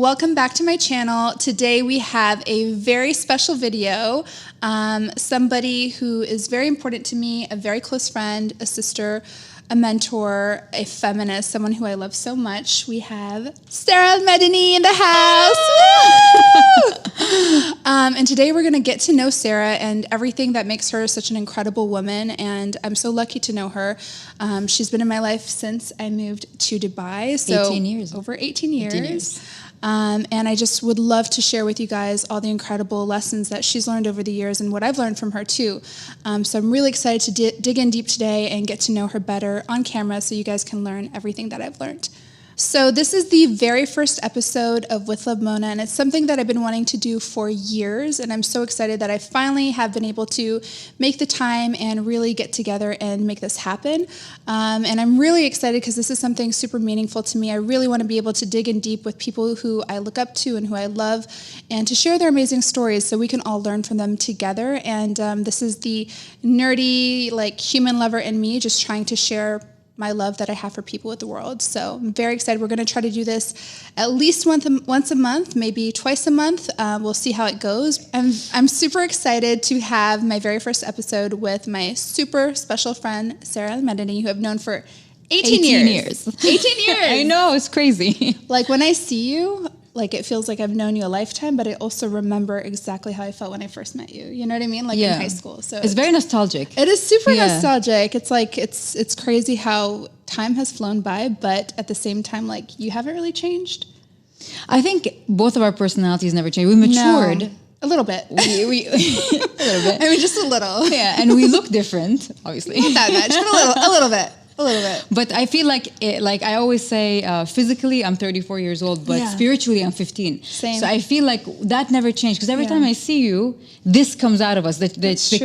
welcome back to my channel. Today we have a very special video. Somebody who is very important to me, a very close friend, a sister, a mentor, a feminist, someone who I love so much. We have Sara Almadani in the house. And today we're going to get to know Sara and everything that makes her such an incredible woman. And I'm so lucky to know her. She's been in my life since I moved to Dubai. So 18 years. Over 18 years. And I just would love to share with you guys all the incredible lessons that she's learned over the years and what I've learned from her too. So I'm really excited to dig in deep today and get to know her better on camera so you guys can learn everything that I've learned. So this is the very first episode of With Love Mona, and it's something that I've been wanting to do for years, and I'm so excited that I finally have been able to make the time and really get together and make this happen. And I'm really excited because this is something super meaningful to me. I really want to be able to dig in deep with people who I look up to and who I love, and to share their amazing stories so we can all learn from them together. And this is the nerdy, like, human lover in me just trying to share my love that I have for people with the world. So I'm very excited. We're going to try to do this at least once a month, maybe twice a month. We'll see how it goes. I'm super excited to have my very first episode with my super special friend, Sara Almadani, who I've known for 18 years. 18 years. I know, it's crazy. Like, when I see you, like, it feels like I've known you a lifetime, but I also remember exactly how I felt when I first met you. You know what I mean? Like, in high school. So it's very nostalgic. It is super nostalgic. It's like, it's crazy how time has flown by, but at the same time, like, you haven't really changed. I think both of our personalities never changed. We matured. No, a little bit. We a little bit. I mean, just a little. Yeah, and we look different, obviously. Not that much, but a little bit. A little bit. But I feel like, like I always say, physically I'm 34 years old, but spiritually I'm 15. Same. So I feel like that never changed. Because every time I see you, this comes out of us. The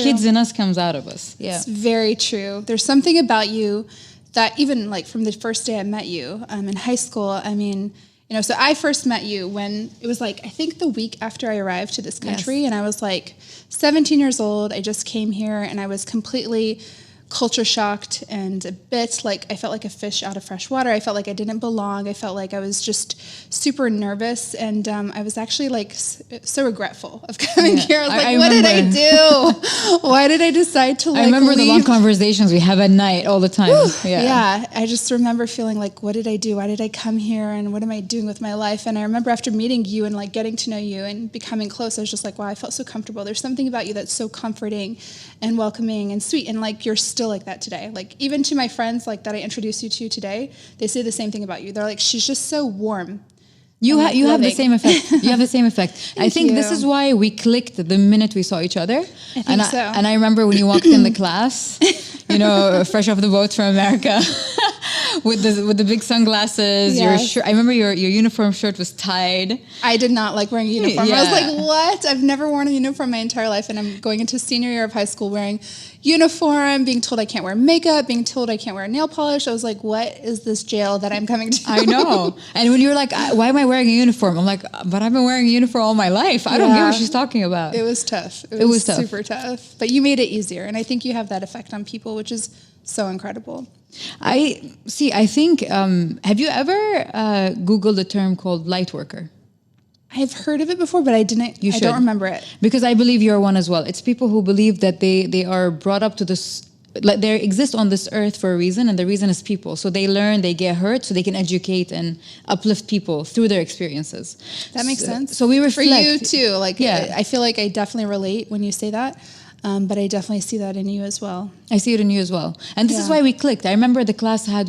kids in us comes out of us. Yeah. It's very true. There's something about you that even, like, from the first day I met you in high school, I mean, you know, so I first met you when it was, like, I think the week after I arrived to this country, and I was like 17 years old. I just came here and I was completely culture shocked and a bit like I felt like a fish out of fresh water. I felt like I didn't belong. I felt like I was just super nervous, and I was actually, like, so regretful of coming here. I was like, what did I do? Why did I decide to, like, I remember leave? the long conversations we have at night all the time. Yeah, I just remember feeling like, what did I do? Why did I come here? And what am I doing with my life? And I remember after meeting you and, like, getting to know you and becoming close, I was just like, wow, I felt so comfortable. There's something about you that's so comforting and welcoming and sweet, and, like, you're still like that today. Like, even to my friends, like, that I introduced you to today, they say the same thing about you. They're like, she's just so warm. You have the same effect. You have the same effect. I think this is why we clicked the minute we saw each other. I think so. And I remember when you walked in the class, you know, fresh off the boat from America, with the big sunglasses. Yes. Your shirt. I remember your uniform shirt was tied. I did not like wearing a uniform. I was like, what? I've never worn a uniform my entire life, and I'm going into senior year of high school wearing uniform, being told I can't wear makeup, being told I can't wear nail polish. I was like, what is this jail that I'm coming to? I know. And when you're like, why am I wearing a uniform? I'm like, but I've been wearing a uniform all my life. I don't get what she's talking about. It was tough. It was tough. Super tough. But you made it easier. And I think you have that effect on people, which is so incredible. I think, have you ever Googled a term called light worker? I've heard of it before, but I don't remember it. Because I believe you're one as well. It's people who believe that they are brought up to this, like, they exist on this earth for a reason, and the reason is people. So they learn, they get hurt, so they can educate and uplift people through their experiences. That makes sense. So we reflect. For you too. Like, I feel like I definitely relate when you say that. But I definitely see that in you as well. I see it in you as well. And this is why we clicked. I remember the class had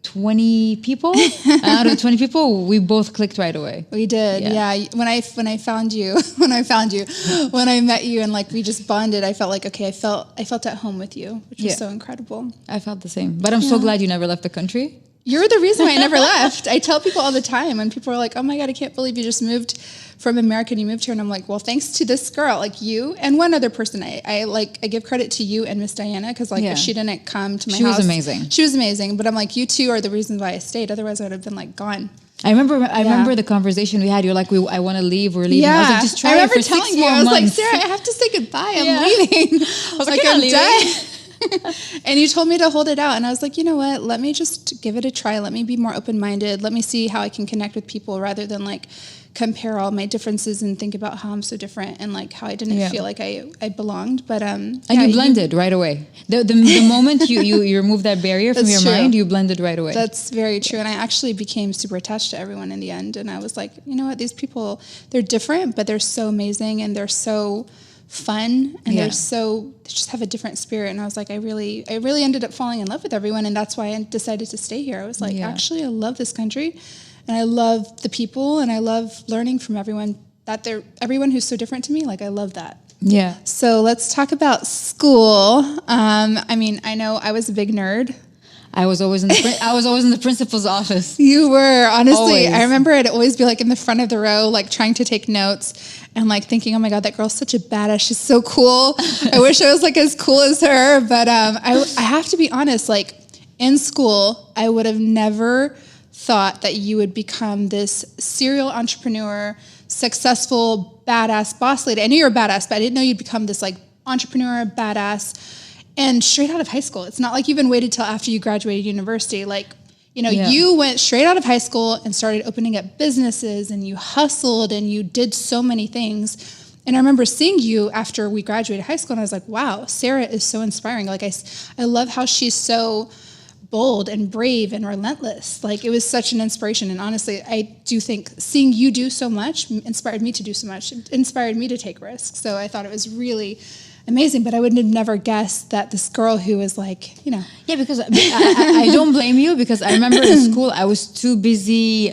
20 people? And out of the 20 people, we both clicked right away. We did, yeah. When I found you, when I met you, and, like, we just bonded, I felt like, okay, I felt at home with you, which was so incredible. I felt the same. But I'm so glad you never left the country. You're the reason why I never left. I tell people all the time, and people are like, oh my God, I can't believe you just moved from America and you moved here. And I'm like, well, thanks to this girl, like you and one other person. I give credit to you and Miss Diana, because, like, if she didn't come to my house. She was amazing. She was amazing. But I'm like, you two are the reason why I stayed. Otherwise I would have been, like, gone. I remember the conversation we had. You're like, I want to leave. We're leaving. I was like, just try it for 6 more months. I was like, Sara, I have to say goodbye. I'm leaving. I was like, I'm done. And you told me to hold it out. And I was like, you know what? Let me just give it a try. Let me be more open-minded. Let me see how I can connect with people rather than like compare all my differences and think about how I'm so different and like how I didn't feel like I belonged. But and you blended right away. The moment you remove that barrier from your mind, you blended right away. That's very true. And I actually became super attached to everyone in the end. And I was like, you know what? These people, they're different, but they're so amazing and they're so fun and they just have a different spirit. And I was like, I really ended up falling in love with everyone. And that's why I decided to stay here. I was like, actually, I love this country. And I love the people, and I love learning from everyone. Everyone who's so different to me. Like I love that. Yeah. So let's talk about school. I mean, I know I was a big nerd. I was always in the principal's office. You were, honestly. Always. I remember I'd always be like in the front of the row, like trying to take notes and like thinking, oh my God, that girl's such a badass. She's so cool. I wish I was like as cool as her. But I have to be honest, like in school, I would have never thought that you would become this serial entrepreneur, successful, badass boss lady. I knew you were a badass, but I didn't know you'd become this like entrepreneur, badass, and straight out of high school. It's not like you even waited till after you graduated university. Like, you know, you went straight out of high school and started opening up businesses and you hustled and you did so many things. And I remember seeing you after we graduated high school and I was like, wow, Sarah is so inspiring. Like I love how she's so bold and brave and relentless. Like it was such an inspiration. And honestly, I do think seeing you do so much inspired me to do so much. It inspired me to take risks. So I thought it was really amazing, but I would have never guessed that this girl who was like, you know. Yeah, because I don't blame you because I remember in school I was too busy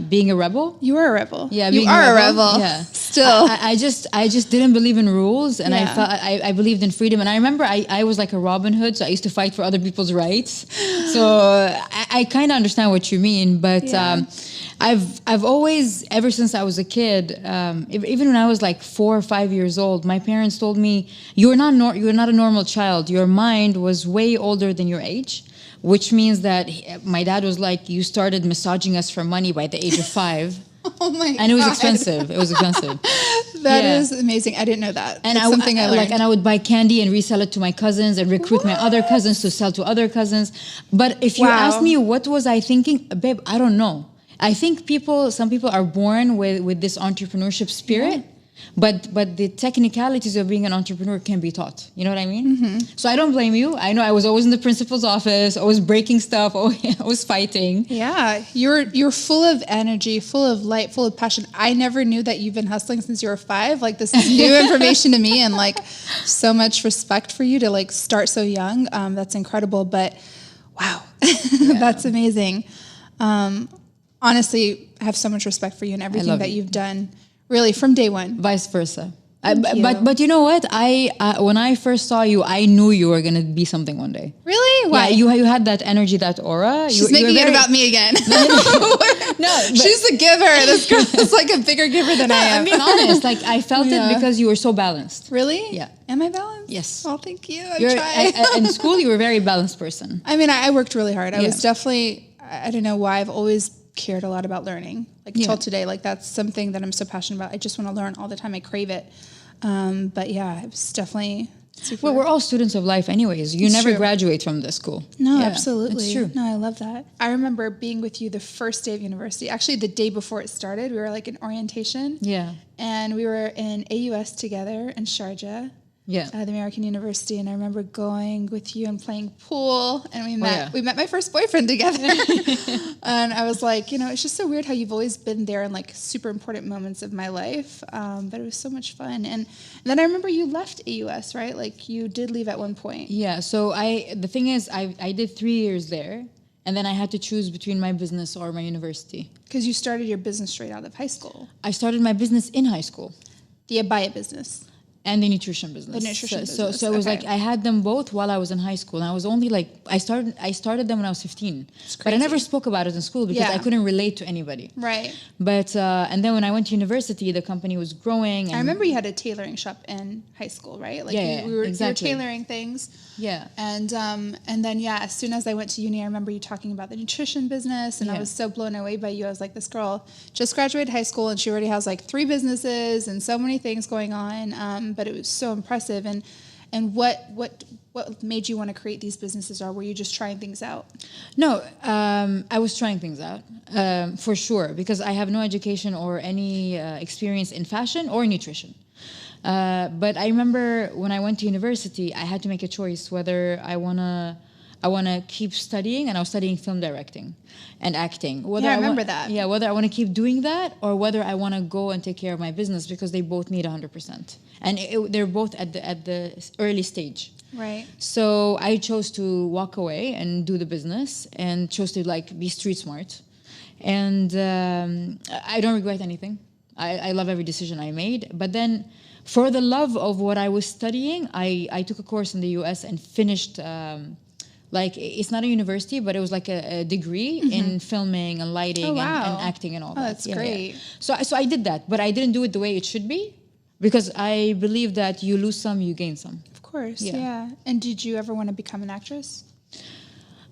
being a rebel. You were a rebel. Yeah, you are a rebel. Yeah, still. I just didn't believe in rules, and I believed in freedom. And I remember I was like a Robin Hood, so I used to fight for other people's rights. So I kind of understand what you mean, but. I've always, ever since I was a kid, even when I was like 4 or 5 years old, my parents told me, you're not a normal child. Your mind was way older than your age, which means that my dad was like, you started massaging us for money by the age of 5. Oh my God. And it was expensive. That is amazing. I didn't know that. And that's something I learned. And I would buy candy and resell it to my cousins and recruit my other cousins to sell to other cousins. But if you ask me what was I thinking, babe, I don't know. I think some people are born with this entrepreneurship spirit, but the technicalities of being an entrepreneur can be taught. You know what I mean? Mm-hmm. So I don't blame you. I know I was always in the principal's office, always breaking stuff, always fighting. Yeah, you're full of energy, full of light, full of passion. I never knew that you've been hustling since you were 5. Like this is new information to me, and like so much respect for you to like start so young. That's incredible. But wow, that's amazing. Honestly, I have so much respect for you and everything that you've done, really, from day one. Vice versa. But you know what? When I first saw you, I knew you were gonna be something one day. Really? Why? Yeah, you had that energy, that aura. She's making it about me again. No, she's a giver. This girl is like a bigger giver than I am. I'm being honest. Like I felt it because you were so balanced. Really? Yeah. Am I balanced? Yes. Oh, thank you. I tried. In school, you were a very balanced person. I mean, I worked really hard. I was definitely. I don't know why. I've always cared a lot about learning, like till today. Like that's something that I'm so passionate about. I just want to learn all the time. I crave it. But yeah, it was definitely super. Well, we're all students of life anyways. You never graduate from this school. No, absolutely. It's true. No, I love that. I remember being with you the first day of university. Actually, the day before it started, we were like in orientation. Yeah. And we were in AUS together in Sharjah. Yeah. The American University, and I remember going with you and playing pool, and we met my first boyfriend together. And I was like, you know, it's just so weird how you've always been there in like super important moments of my life, but it was so much fun. And then I remember you left AUS, right? Like you did leave at one point. Yeah. So the thing is, I did 3 years there, and then I had to choose between my business or my university. Because you started your business straight out of high school. I started my business in high school. The abaya business. And the nutrition business. So it was like I had them both while I was in high school. And I was only like I started them when I was 15. But I never spoke about it in school because I couldn't relate to anybody. Right. But and then when I went to university, the company was growing. And I remember you had a tailoring shop in high school, right? Like you were tailoring things. Yeah. And then as soon as I went to uni, I remember you talking about the nutrition business, and I was so blown away by you. I was like, this girl just graduated high school and she already has like 3 businesses and so many things going on. But it was so impressive. And what what made you want to create these businesses, or were you just trying things out? No, I was trying things out, for sure, because I have no education or any experience in fashion or nutrition. But I remember when I went to university, I had to make a choice whether I wanna keep studying, and I was studying film directing and acting. Whether I remember that. Yeah, whether I want to keep doing that or whether I want to go and take care of my business, because they both need 100%, and they're both at the early stage. Right. So I chose to walk away and do the business, and chose to like be street smart, and I don't regret anything. I love every decision I made, but then, for the love of what I was studying, I took a course in the US and finished, like, it's not a university, but it was like a degree in filming and lighting and acting and all that. That's great. Yeah. So I did that, but I didn't do it the way it should be, because I believe that you lose some, you gain some. Of course, yeah. And did you ever want to become an actress?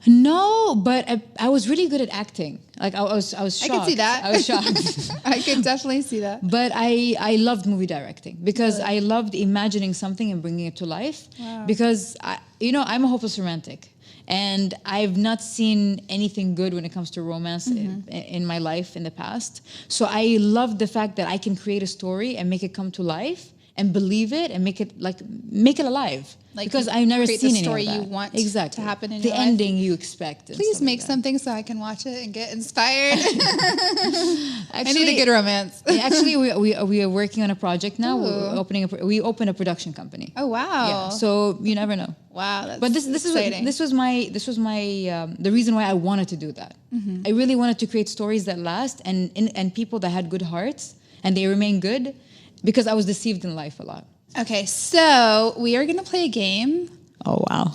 No, but I was really good at acting. Like I was shocked. I could see that. I was shocked. I could definitely see that. But I loved movie directing, because I loved imagining something and bringing it to life. Wow. Because I'm a hopeless romantic, and I've not seen anything good when it comes to romance in my life in the past. So I love the fact that I can create a story and make it come to life and believe it and make it alive. Like, because I've never seen any of that. Create the story you want to happen in your life. The ending you expect. Please make something so I can watch it and get inspired. Actually, I need a good romance. Actually, we are working on a project now. We opened a production company. Oh wow! Yeah, so you never know. Wow, that's exciting. This was my the reason why I wanted to do that. I really wanted to create stories that last, and people that had good hearts and they remain good, because I was deceived in life a lot. Okay, so we are going to play a game. Oh, wow.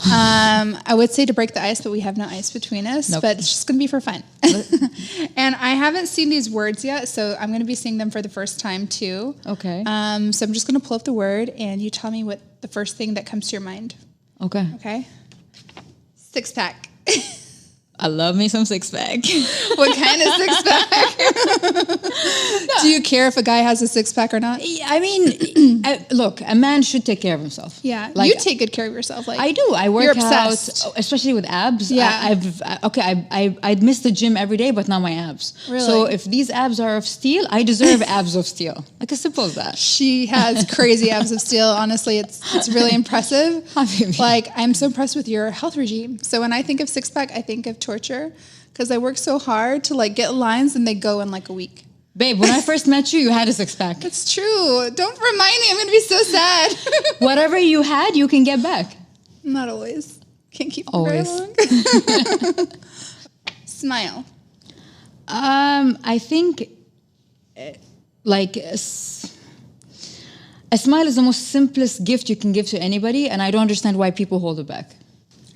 I would say to break the ice, but we have no ice between us. Nope. But it's just going to be for fun. And I haven't seen these words yet, so I'm going to be seeing them for the first time, too. Okay. So I'm just going to pull up the word, and you tell me what the first thing that comes to your mind. Okay. Okay? Six-pack. I love me some six-pack. What kind of six-pack? Do you care if a guy has a six-pack or not? I mean, look, a man should take care of himself. Yeah, like, you take good care of yourself. Like, I do. I work you're obsessed. out, especially with abs. Yeah. I'd miss the gym every day, but not my abs. Really? So if these abs are of steel, I deserve abs of steel. Like, as simple as that. She has crazy abs of steel. Honestly, it's really impressive. Like, I'm so impressed with your health regime. So when I think of six-pack, I think of torture, because I work so hard to like get lines, and they go in like a week. Babe, when I first met you, you had a six-pack. That's true. Don't remind me. I'm going to be so sad. Whatever you had, you can get back. Not always. Can't keep it always. very long. Smile. I think like a smile is the most simplest gift you can give to anybody, and I don't understand why people hold it back.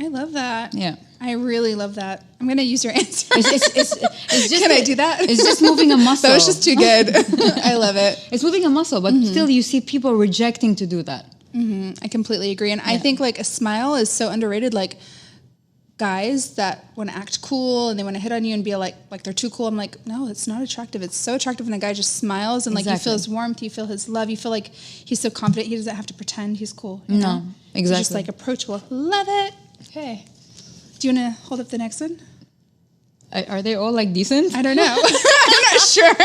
I love that. Yeah. I really love that. I'm going to use your answer. It's just Can I do that? It's just moving a muscle. That was just too good. I love it. It's moving a muscle, but still you see people rejecting to do that. I completely agree. And I think like a smile is so underrated. Like guys that want to act cool and they want to hit on you and be like they're too cool. I'm like, no, it's not attractive. It's so attractive when a guy just smiles and like you feel his warmth, you feel his love, you feel like he's so confident. He doesn't have to pretend he's cool. You know? Exactly. He's just like approachable. Love it. Okay. Do you want to hold up the next one? Are they all like decent? I don't know. I'm not sure.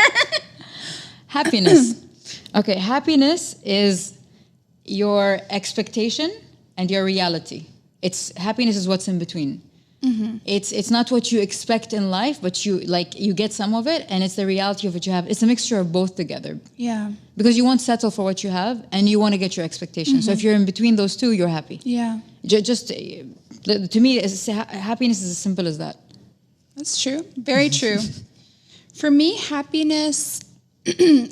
Happiness. Okay, happiness is your expectation and your reality. Happiness is what's in between. It's not what you expect in life, but you get some of it, and it's the reality of what you have. It's a mixture of both together. Yeah. Because you won't settle for what you have, and you want to get your expectations. So if you're in between those two, you're happy. Yeah. Just to me, happiness is as simple as that. That's true. Very true. For me, happiness.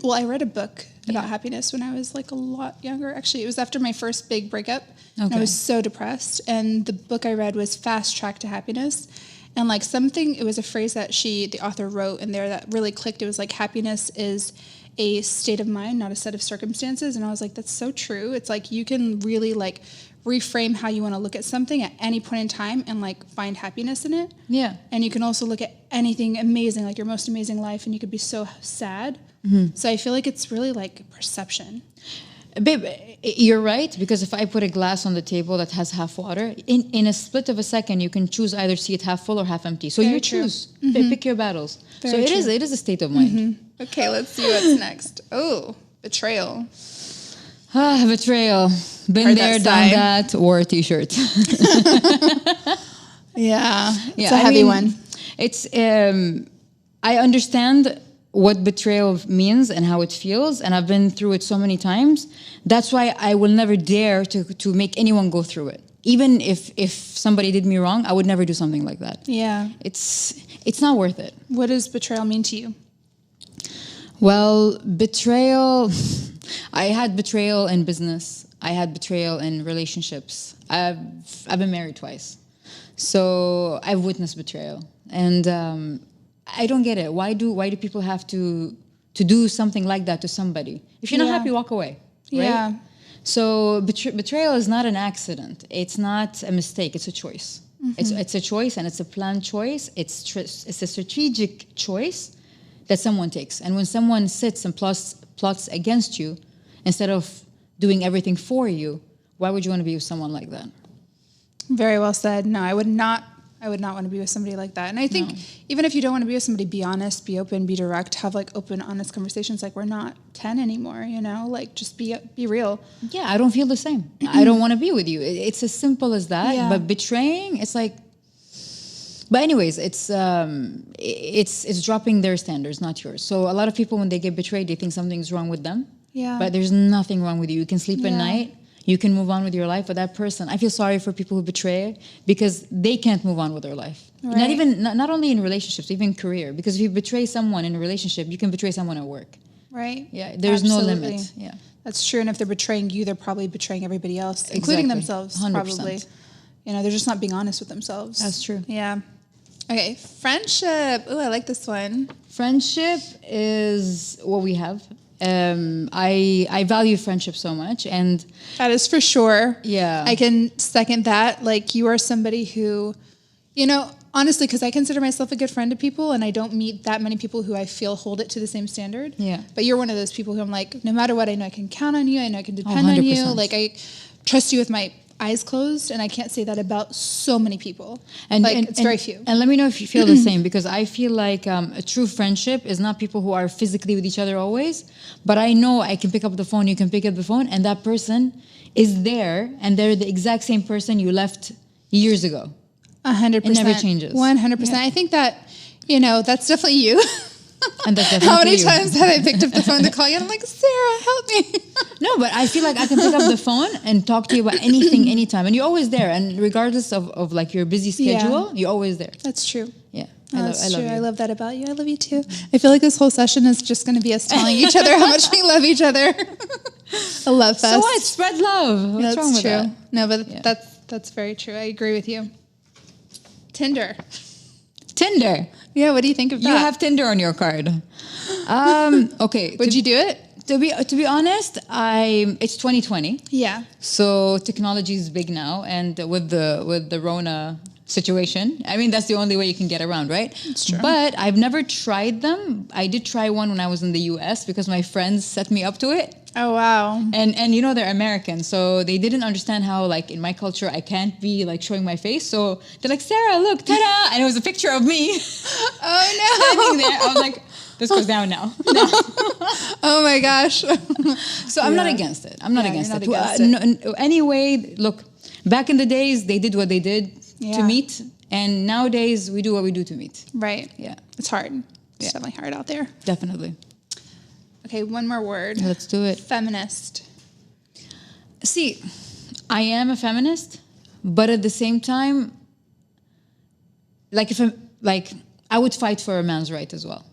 Well, I read a book about happiness when I was like a lot younger. Actually, it was after my first big breakup. Okay. And I was so depressed. And the book I read was Fast Track to Happiness. And like it was a phrase that the author wrote in there that really clicked. It was like, happiness is a state of mind, not a set of circumstances. And I was like, that's so true. It's like you can really like reframe how you want to look at something at any point in time and like find happiness in it. Yeah. And you can also look at anything amazing, like your most amazing life, and you could be so sad. So I feel like it's really like perception. Babe, you're right, because if I put a glass on the table that has half water, in a split of a second, you can choose either see it half full or half empty. So Very you true. choose. Pick your battles. So Very true. it is a state of mind. Okay, let's see what's next. Oh, betrayal. Betrayal. Been Heard there, that done sigh. that, wore a t-shirt. Yeah, it's Yeah, a heavy I mean, one. It's I understand what betrayal means and how it feels, and I've been through it so many times. That's why I will never dare to make anyone go through it. Even if somebody did me wrong, I would never do something like that. Yeah. It's not worth it. What does betrayal mean to you? Well, betrayal. I had betrayal in business. I had betrayal in relationships. I've been married twice, so I've witnessed betrayal, and I don't get it. Why do people have to do something like that to somebody? If you're not Yeah. happy, walk away. Right? Yeah. So betrayal is not an accident. It's not a mistake. It's a choice. It's a choice, and it's a planned choice. It's a strategic choice that someone takes. And when someone sits and plots against you, instead of doing everything for you, why would you want to be with someone like that? Very well said. No, I would not want to be with somebody like that. And I think even if you don't want to be with somebody, be honest, be open, be direct, have like open, honest conversations. Like we're not 10 anymore, you know, like just be real. Yeah, I don't feel the same. I don't want to be with you. It's as simple as that. Yeah. But betraying, it's like. But anyways, it's dropping their standards, not yours. So a lot of people, when they get betrayed, they think something's wrong with them. Yeah. But there's nothing wrong with you. You can sleep at Yeah. night. You can move on with your life. But that person, I feel sorry for people who betray because they can't move on with their life. Right. Not only in relationships, even career. Because if you betray someone in a relationship, you can betray someone at work. Right. Yeah, there's Absolutely. no limit. Yeah. That's true. And if they're betraying you, they're probably betraying everybody else, including Exactly. themselves, 100%. probably. You know, they're just not being honest with themselves. That's true. Yeah. Okay. Friendship. Oh, I like this one. Friendship is what we have. I value friendship so much, and That is for sure. Yeah. I can second that. Like you are somebody who, you know, honestly, because I consider myself a good friend to people and I don't meet that many people who I feel hold it to the same standard. Yeah. But you're one of those people who I'm like, no matter what, I know I can count on you. I know I can depend on you. 100%. Like I trust you with my eyes closed, and I can't say that about so many people. It's very few. And let me know if you feel the same, because I feel like a true friendship is not people who are physically with each other always, but I know I can pick up the phone, you can pick up the phone, and that person is there, and they're the exact same person you left years ago. 100%. It never changes. 100%. Yeah. I think that, you know, that's definitely you. And that's definitely How many you. times have I picked up the phone to call you and I'm like, Sarah, help me. No, but I feel like I can pick up the phone and talk to you about anything, anytime. And you're always there. And regardless of like your busy schedule, you're always there. That's true. Yeah. That's I love true. you. I love that about you. I love you too. I feel like this whole session is just going to be us telling each other how much we love each other. A love fest. So what? Spread love. What's That's wrong with true. that? No, but Yeah. that's very true. I agree with you. Tinder. Tinder. Yeah, what do you think of that? You have Tinder on your card. Okay. Would you do it? To be honest, it's 2020. Yeah. So technology is big now, and with the Rona situation, I mean that's the only way you can get around, right? It's true. But I've never tried them. I did try one when I was in the US because my friends set me up to it. Oh wow. And you know they're American, so they didn't understand how like in my culture I can't be like showing my face. So they're like, Sarah, look, ta-da! And it was a picture of me Oh no. standing there. I was like, this goes down now. No. Oh my gosh. So I'm not Yeah. against it. I'm not Yeah, against you're it. not against Anyway, look, back in the days they did what they did to Yeah. meet, and nowadays we do what we do to meet. Right. Yeah, It's hard. It's Yeah. definitely hard out there. definitely. Okay, one more word. Let's do it. Feminist. See, I am a feminist, but at the same time, I would fight for a man's right as well.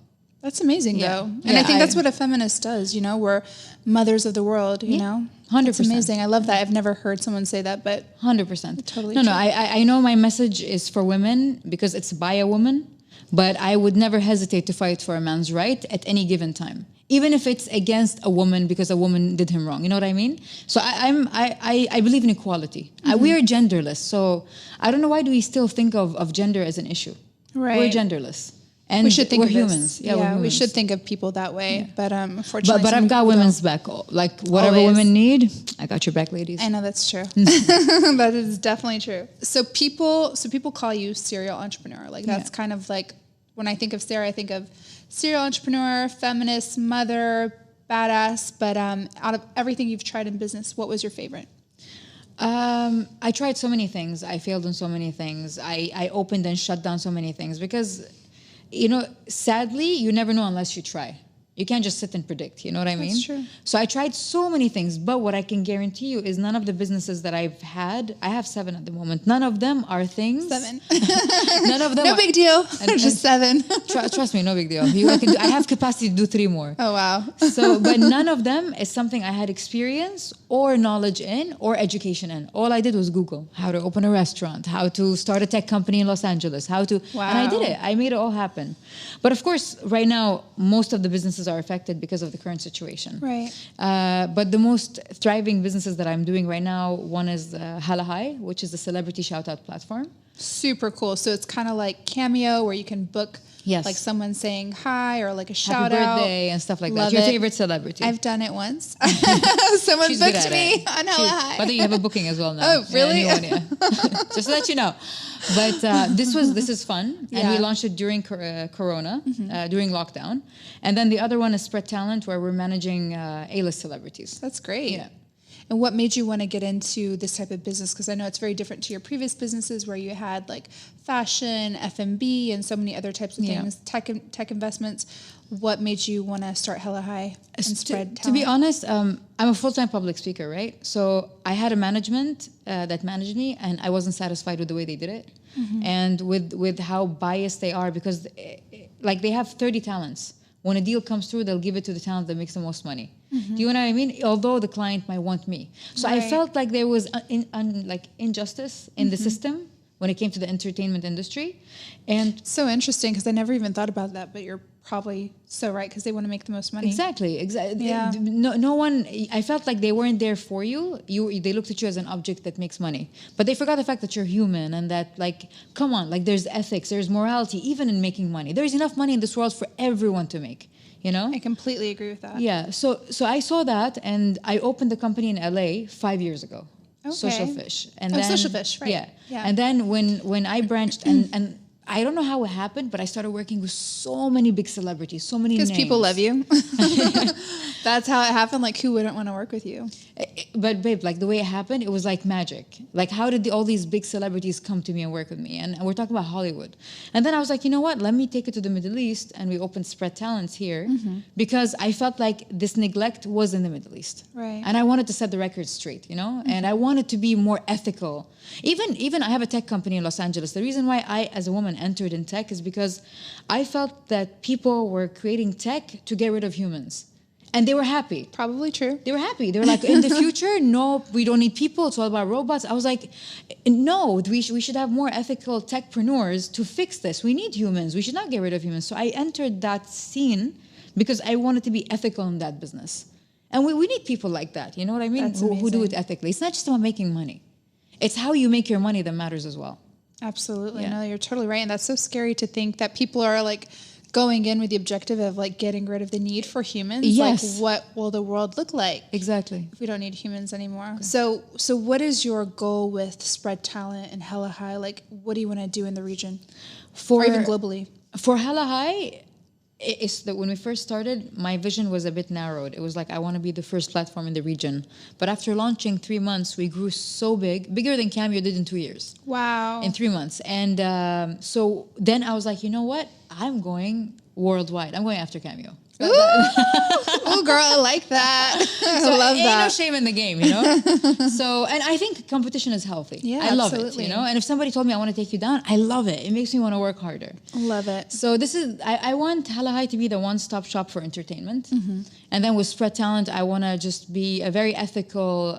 That's amazing, Yeah. though. And Yeah, I think that's what a feminist does. You know, we're mothers of the world, you know? 100%. That's amazing. I love that. I've never heard someone say that, but 100%. Totally No, true. I know my message is for women because it's by a woman, but I would never hesitate to fight for a man's right at any given time, even if it's against a woman because a woman did him wrong. You know what I mean? So I believe in equality. We are genderless, so I don't know why do we still think of gender as an issue. Right. We're genderless. And we should think we're of humans. This. Yeah, we're humans. We should think of people that way. But unfortunately, But I've got women's back. Like whatever Always. women need, I got your back, ladies. I know that's true. That is definitely true. So people call you serial entrepreneur. Like that's kind of like when I think of Sarah, I think of serial entrepreneur, feminist, mother, badass. But out of everything you've tried in business, what was your favorite? I tried so many things. I failed on so many things. I opened and shut down so many things because, sadly, you never know unless you try. You can't just sit and predict, you know what I mean? That's true. So I tried so many things, but what I can guarantee you is none of the businesses that I've had, I have 7 at the moment, none of them are things. 7. None of them No big deal. Just 7. Trust me, no big deal. I have capacity to do 3 more. Oh, wow. But none of them is something I had experience or knowledge in or education in. All I did was Google how to open a restaurant, how to start a tech company in Los Angeles, and I did it. I made it all happen. But of course, right now, most of the businesses are affected because of the current situation. Right. But the most thriving businesses that I'm doing right now, one is Halahai, which is a celebrity shout-out platform. Super cool. So it's kind of like Cameo where you can book like someone saying hi or like a shout Happy out. birthday and stuff like Love that. Your it. favorite celebrity. I've done it once. Someone She's booked me on Halahai. But you have a booking as well now. Oh, really? Yeah. Just to let you know. But this is fun, and we launched it during Corona, during lockdown, and then the other one is Spread Talent, where we're managing A-list celebrities. That's great. Yeah. And what made you want to get into this type of business? Because I know it's very different to your previous businesses where you had like fashion, F&B, and so many other types of things, tech investments. What made you want to start Hella High and Spread Talent? To be honest, I'm a full-time public speaker, right? So I had a management that managed me, and I wasn't satisfied with the way they did it, and with how biased they are, because like they have 30 talents. When a deal comes through, they'll give it to the talent that makes the most money. Do you know what I mean? Although the client might want me. So I felt like there was injustice in the system when it came to the entertainment industry. And so interesting, because I never even thought about that, but you're probably so right, because they want to make the most money. Exactly. Yeah. No one, I felt like they weren't there for you. They looked at you as an object that makes money. But they forgot the fact that you're human and that, like, come on, like there's ethics, there's morality, even in making money. There's enough money in this world for everyone to make, you know? I completely agree with that. Yeah. So I saw that, and I opened the company in LA 5 years ago. Okay. Social Fish. And Social Fish, right. Yeah. Yeah. And then when I branched and I don't know how it happened, but I started working with so many big celebrities, so many names. Because people love you. That's how it happened. Like, who wouldn't want to work with you? But babe, like the way it happened, it was like magic. Like, how did all these big celebrities come to me and work with me? And we're talking about Hollywood. And then I was like, you know what? Let me take it to the Middle East, and we opened Spread Talents here because I felt like this neglect was in the Middle East. Right. And I wanted to set the record straight, you know? And I wanted to be more ethical. Even I have a tech company in Los Angeles. The reason why I, as a woman, entered in tech is because I felt that people were creating tech to get rid of humans. And they were happy. Probably true. They were happy. They were like, in the future, no, we don't need people. It's all about robots. I was like, no, we should have more ethical techpreneurs to fix this. We need humans. We should not get rid of humans. So I entered that scene because I wanted to be ethical in that business. And we need people like that. You know what I mean? That's who do it amazing. ethically. It's not just about making money. It's how you make your money that matters as well. Absolutely. Yeah. No, you're totally right. And that's so scary to think that people are like going in with the objective of like getting rid of the need for humans. Yes. Like, what will the world look like Exactly. if we don't need humans anymore? So what is your goal with Spread Talent and Hella High? Like, what do you want to do in the region? Or even globally? For Hella High, it's that when we first started, my vision was a bit narrowed. It was like, I want to be the first platform in the region. But after launching 3 months, we grew so big, bigger than Cameo did in 2 years. Wow. In 3 months. And so then I was like, you know what? I'm going worldwide. I'm going after Cameo. Oh, girl, I like that. I love ain't that. no shame in the game, you know? So, and I think competition is healthy. Yeah, I love absolutely. it, you know? And if somebody told me I want to take you down, I love it. It makes me want to work harder. Love it. So this is, I want Hella High to be the one-stop shop for entertainment. And then with Spread Talent, I want to just be a very ethical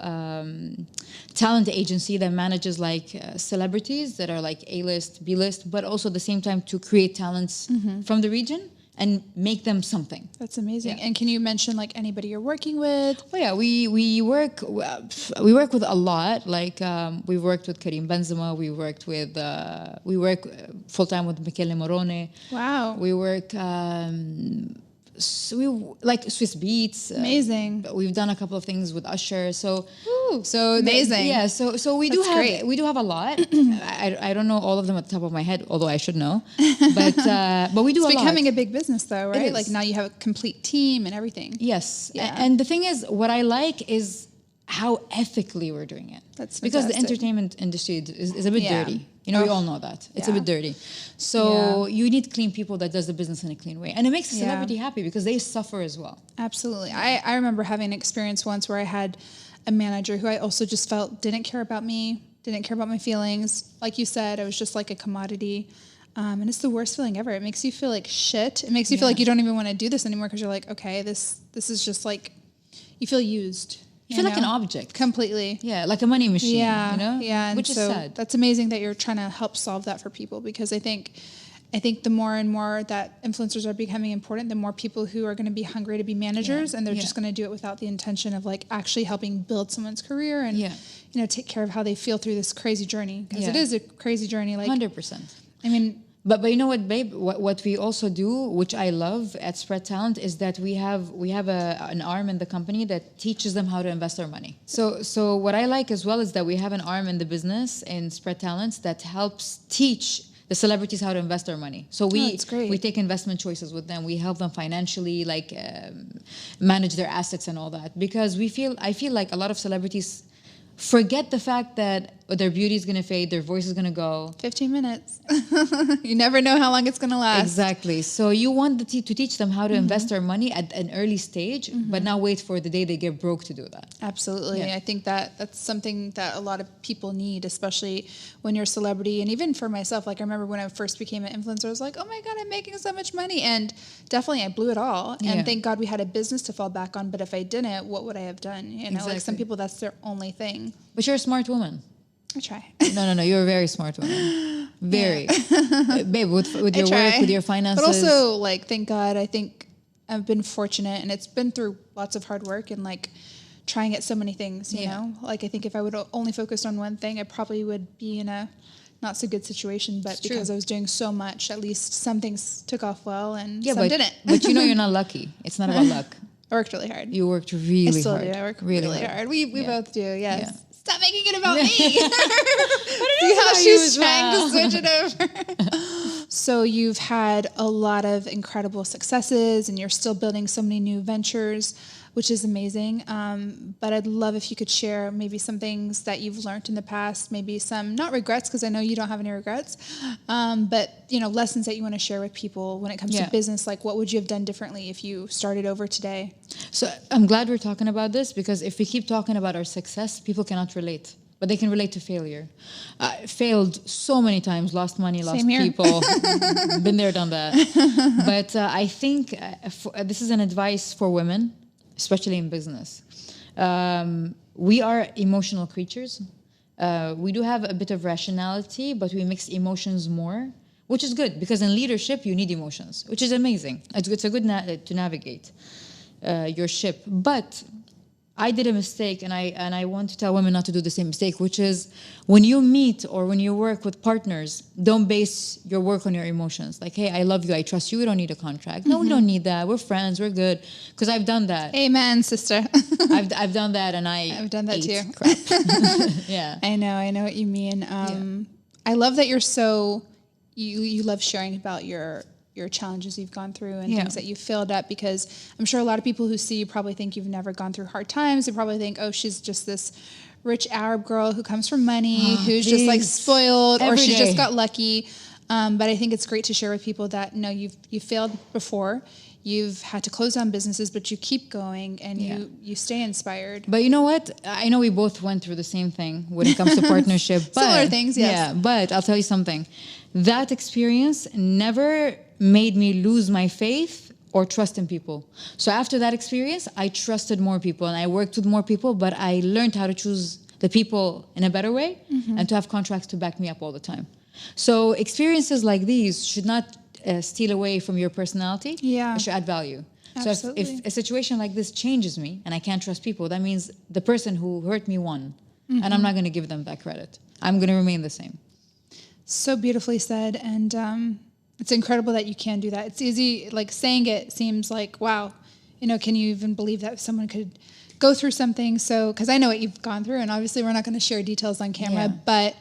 talent agency that manages like celebrities that are like A-list, B-list, but also at the same time to create talents from the region and make them something. That's amazing. Yeah. And can you mention like anybody you're working with? Oh yeah, we work with a lot. Like we worked with Karim Benzema. We work full time with Michele Morone. Wow. We work we like Swiss Beats. Amazing. We've done a couple of things with Usher. So amazing. So we That's we do have a lot. I don't know all of them at the top of my head, although I should know. But we do It's a lot. becoming a big business though, right? is. Like now you have a complete team and everything. Yes. Yeah. And the thing is, what I like is how ethically we're doing it. That's because the fantastic. entertainment industry is a bit Yeah. dirty. You know, we all know that. It's a Yeah. bit dirty. So you need clean people that does the business in a clean way. And it makes a celebrity happy because they suffer as well. Absolutely. I remember having an experience once where I had a manager who I also just felt didn't care about me, didn't care about my feelings. Like you said, I was just like a commodity. And it's the worst feeling ever. It makes you feel like shit. It makes you feel like you don't even want to do this anymore because you're like, okay, this is just like, you feel used. You feel like an object. Completely. Yeah, like a money machine. Yeah. You know? Yeah. And Which is so sad. that's amazing that you're trying to help solve that for people because I think the more and more that influencers are becoming important, the more people who are going to be hungry to be managers and they're just going to do it without the intention of like actually helping build someone's career and you know take care of how they feel through this crazy journey because it is a crazy journey. Like 100%. I mean. But you know what, babe? What we also do, which I love at Spread Talent, is that we have an arm in the company that teaches them how to invest their money. So what I like as well is that we have an arm in the business in Spread Talents that helps teach the celebrities how to invest their money. So we take investment choices with them. We help them financially, like manage their assets and all that. Because I feel like a lot of celebrities forget the fact that their beauty is going to fade, their voice is going to go. 15 minutes. You never know how long it's going to last. Exactly. So you want to teach them how to invest their money at an early stage, but not wait for the day they get broke to do that. Absolutely. Yeah. I think that's something that a lot of people need, especially when you're a celebrity. And even for myself, like I remember when I first became an influencer, I was like, oh my God, I'm making so much money. And definitely I blew it all. And thank God we had a business to fall back on. But if I didn't, what would I have done? You know, like some people, that's their only thing. But you're a smart woman. I try. No. You're a very smart woman. Very. Babe, with your work, with your finances. But also, like, thank God, I think I've been fortunate and it's been through lots of hard work and, like, trying at so many things, you know? Like, I think if I would only focused on one thing, I probably would be in a not so good situation. But because I was doing so much, at least some things took off well and some didn't. But you know you're not lucky. It's not about luck. I worked really hard. You worked really hard. I still do. I work really hard. We both do, yes. Yeah. Stop making it about me. See how she's trying to switch it over. So you've had a lot of incredible successes and you're still building so many new ventures, which is amazing. But I'd love if you could share maybe some things that you've learned in the past, maybe some, not regrets, because I know you don't have any regrets, but you know, lessons that you want to share with people when it comes to business. Like what would you have done differently if you started over today? So I'm glad we're talking about this because if we keep talking about our success, people cannot relate. But they can relate to failure. Failed so many times, lost money, lost people. Been there, done that. But I think this is an advice for women, especially in business. We are emotional creatures. We do have a bit of rationality, but we mix emotions more, which is good because in leadership, you need emotions, which is amazing. It's a good to navigate your ship. But I did a mistake, and I want to tell women not to do the same mistake, which is when you meet or when you work with partners, don't base your work on your emotions. Like, hey, I love you, I trust you, we don't need a contract. No, we don't need that. We're friends, we're good. Because I've done that. Amen, sister. I've done that, and I've done that too. Crap. Yeah. I know what you mean. I love that you're so you love sharing about your challenges you've gone through and things that you've failed at, because I'm sure a lot of people who see you probably think you've never gone through hard times. They probably think, oh, she's just this rich Arab girl who comes from money, who's just like spoiled, or she just got lucky. But I think it's great to share with people that, no, you've failed before. You've had to close down businesses, but you keep going and you stay inspired. But you know what? I know we both went through the same thing when it comes to partnership. Similar things, yes. Yeah, but I'll tell you something. That experience never made me lose my faith or trust in people. So after that experience, I trusted more people and I worked with more people, but I learned how to choose the people in a better way and to have contracts to back me up all the time. So experiences like these should not steal away from your personality. Yeah. It should add value. Absolutely. So if a situation like this changes me and I can't trust people, that means the person who hurt me won. And I'm not going to give them that credit. I'm going to remain the same. So beautifully said. And it's incredible that you can do that. It's easy, like saying it seems like, wow, can you even believe that someone could go through something? So, because I know what you've gone through, and obviously we're not going to share details on camera, but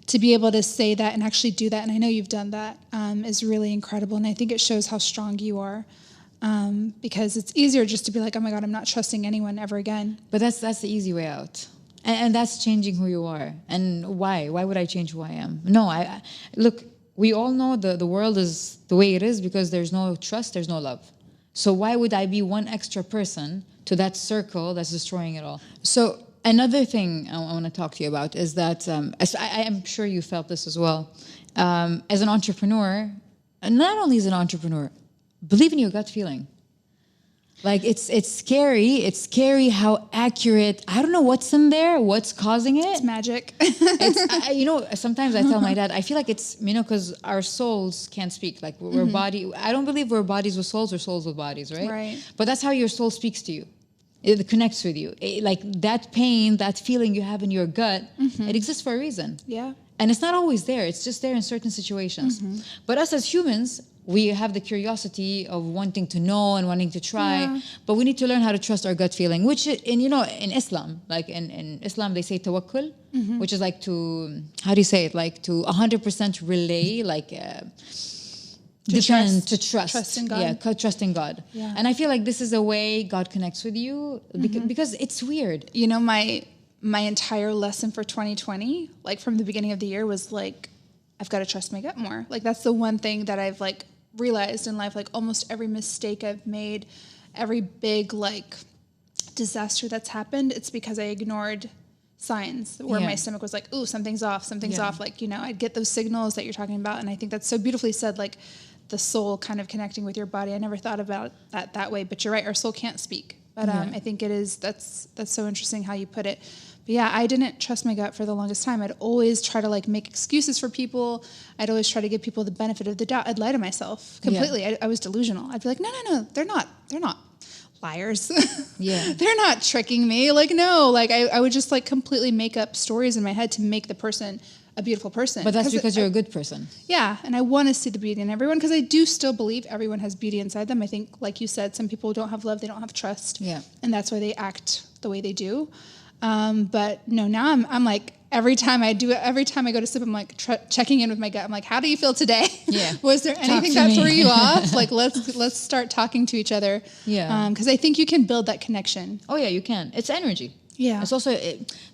to be able to say that and actually do that, and I know you've done that, is really incredible. And I think it shows how strong you are. Because it's easier just to be like, oh my God, I'm not trusting anyone ever again. But that's the easy way out. And that's changing who you are. And why? Why would I change who I am? No, I look, we all know the world is the way it is because there's no trust, there's no love. So why would I be one extra person to that circle that's destroying it all? So another thing I want to talk to you about is that, I am sure you felt this as well. As an entrepreneur, and not only as an entrepreneur, believe in your gut feeling. Like it's scary. It's scary how accurate. I don't know what's in there, what's causing it. It's magic. Sometimes I tell my dad, I feel like it's, because our souls can't speak. Like we're body. I don't believe we're bodies with souls or souls with bodies, right? Right. But that's how your soul speaks to you. It connects with you. Like that pain, that feeling you have in your gut, it exists for a reason. Yeah. And it's not always there. It's just there in certain situations. But us as humans, we have the curiosity of wanting to know and wanting to try, but we need to learn how to trust our gut feeling, which in Islam, like in Islam, they say tawakkul, which is like to, how do you say it? Like to 100% relay, like trust in God. Yeah, trust in God. Yeah. And I feel like this is a way God connects with you because it's weird. My entire lesson for 2020, like from the beginning of the year, was like, I've got to trust my gut more. Like that's the one thing that I've like realized in life. Like almost every mistake I've made, every big like disaster that's happened, it's because I ignored signs where my stomach was like, ooh, something's off. Like, I'd get those signals that you're talking about. And I think that's so beautifully said, like the soul kind of connecting with your body. I never thought about that way, but you're right. Our soul can't speak. But I think that's so interesting how you put it. But yeah, I didn't trust my gut for the longest time. I'd always try to like make excuses for people. I'd always try to give people the benefit of the doubt. I'd lie to myself completely. I was delusional. I'd be like, no, they're not liars. Yeah. They're not tricking me. Like, no, like I would just like completely make up stories in my head to make the person a beautiful person. But that's because you're a good person. Yeah. And I want to see the beauty in everyone because I do still believe everyone has beauty inside them. I think, like you said, some people don't have love. They don't have trust. Yeah. And that's why they act the way they do. But no, now I'm like, every time I go to sleep, I'm like checking in with my gut. I'm like, how do you feel today? Yeah. Was there anything that threw you off? Like, let's start talking to each other. Yeah. Because I think you can build that connection. Oh yeah, you can. It's energy. Yeah. It's also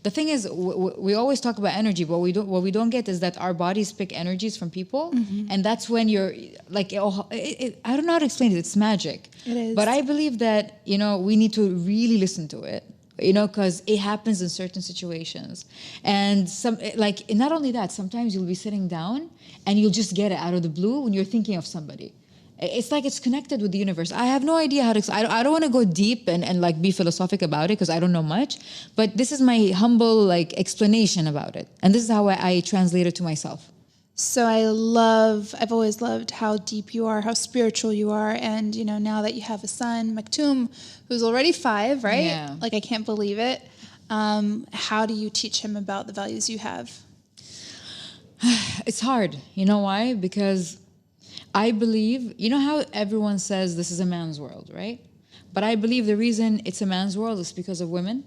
the thing is we always talk about energy, but what we don't get is that our bodies pick energies from people, and that's when you're like, I don't know how to explain it. It's magic. It is. But I believe that we need to really listen to it. Because it happens in certain situations. And not only that, sometimes you'll be sitting down and you'll just get it out of the blue when you're thinking of somebody. It's like it's connected with the universe. I have no idea how to, I don't want to go deep and like be philosophic about it because I don't know much, but this is my humble like explanation about it. And this is how I translate it to myself. So I've always loved how deep you are, how spiritual you are. And, now that you have a son, Maktoum, who's already 5, right? Yeah. Like, I can't believe it. How do you teach him about the values you have? It's hard. You know why? Because I believe, how everyone says this is a man's world, right? But I believe the reason it's a man's world is because of women.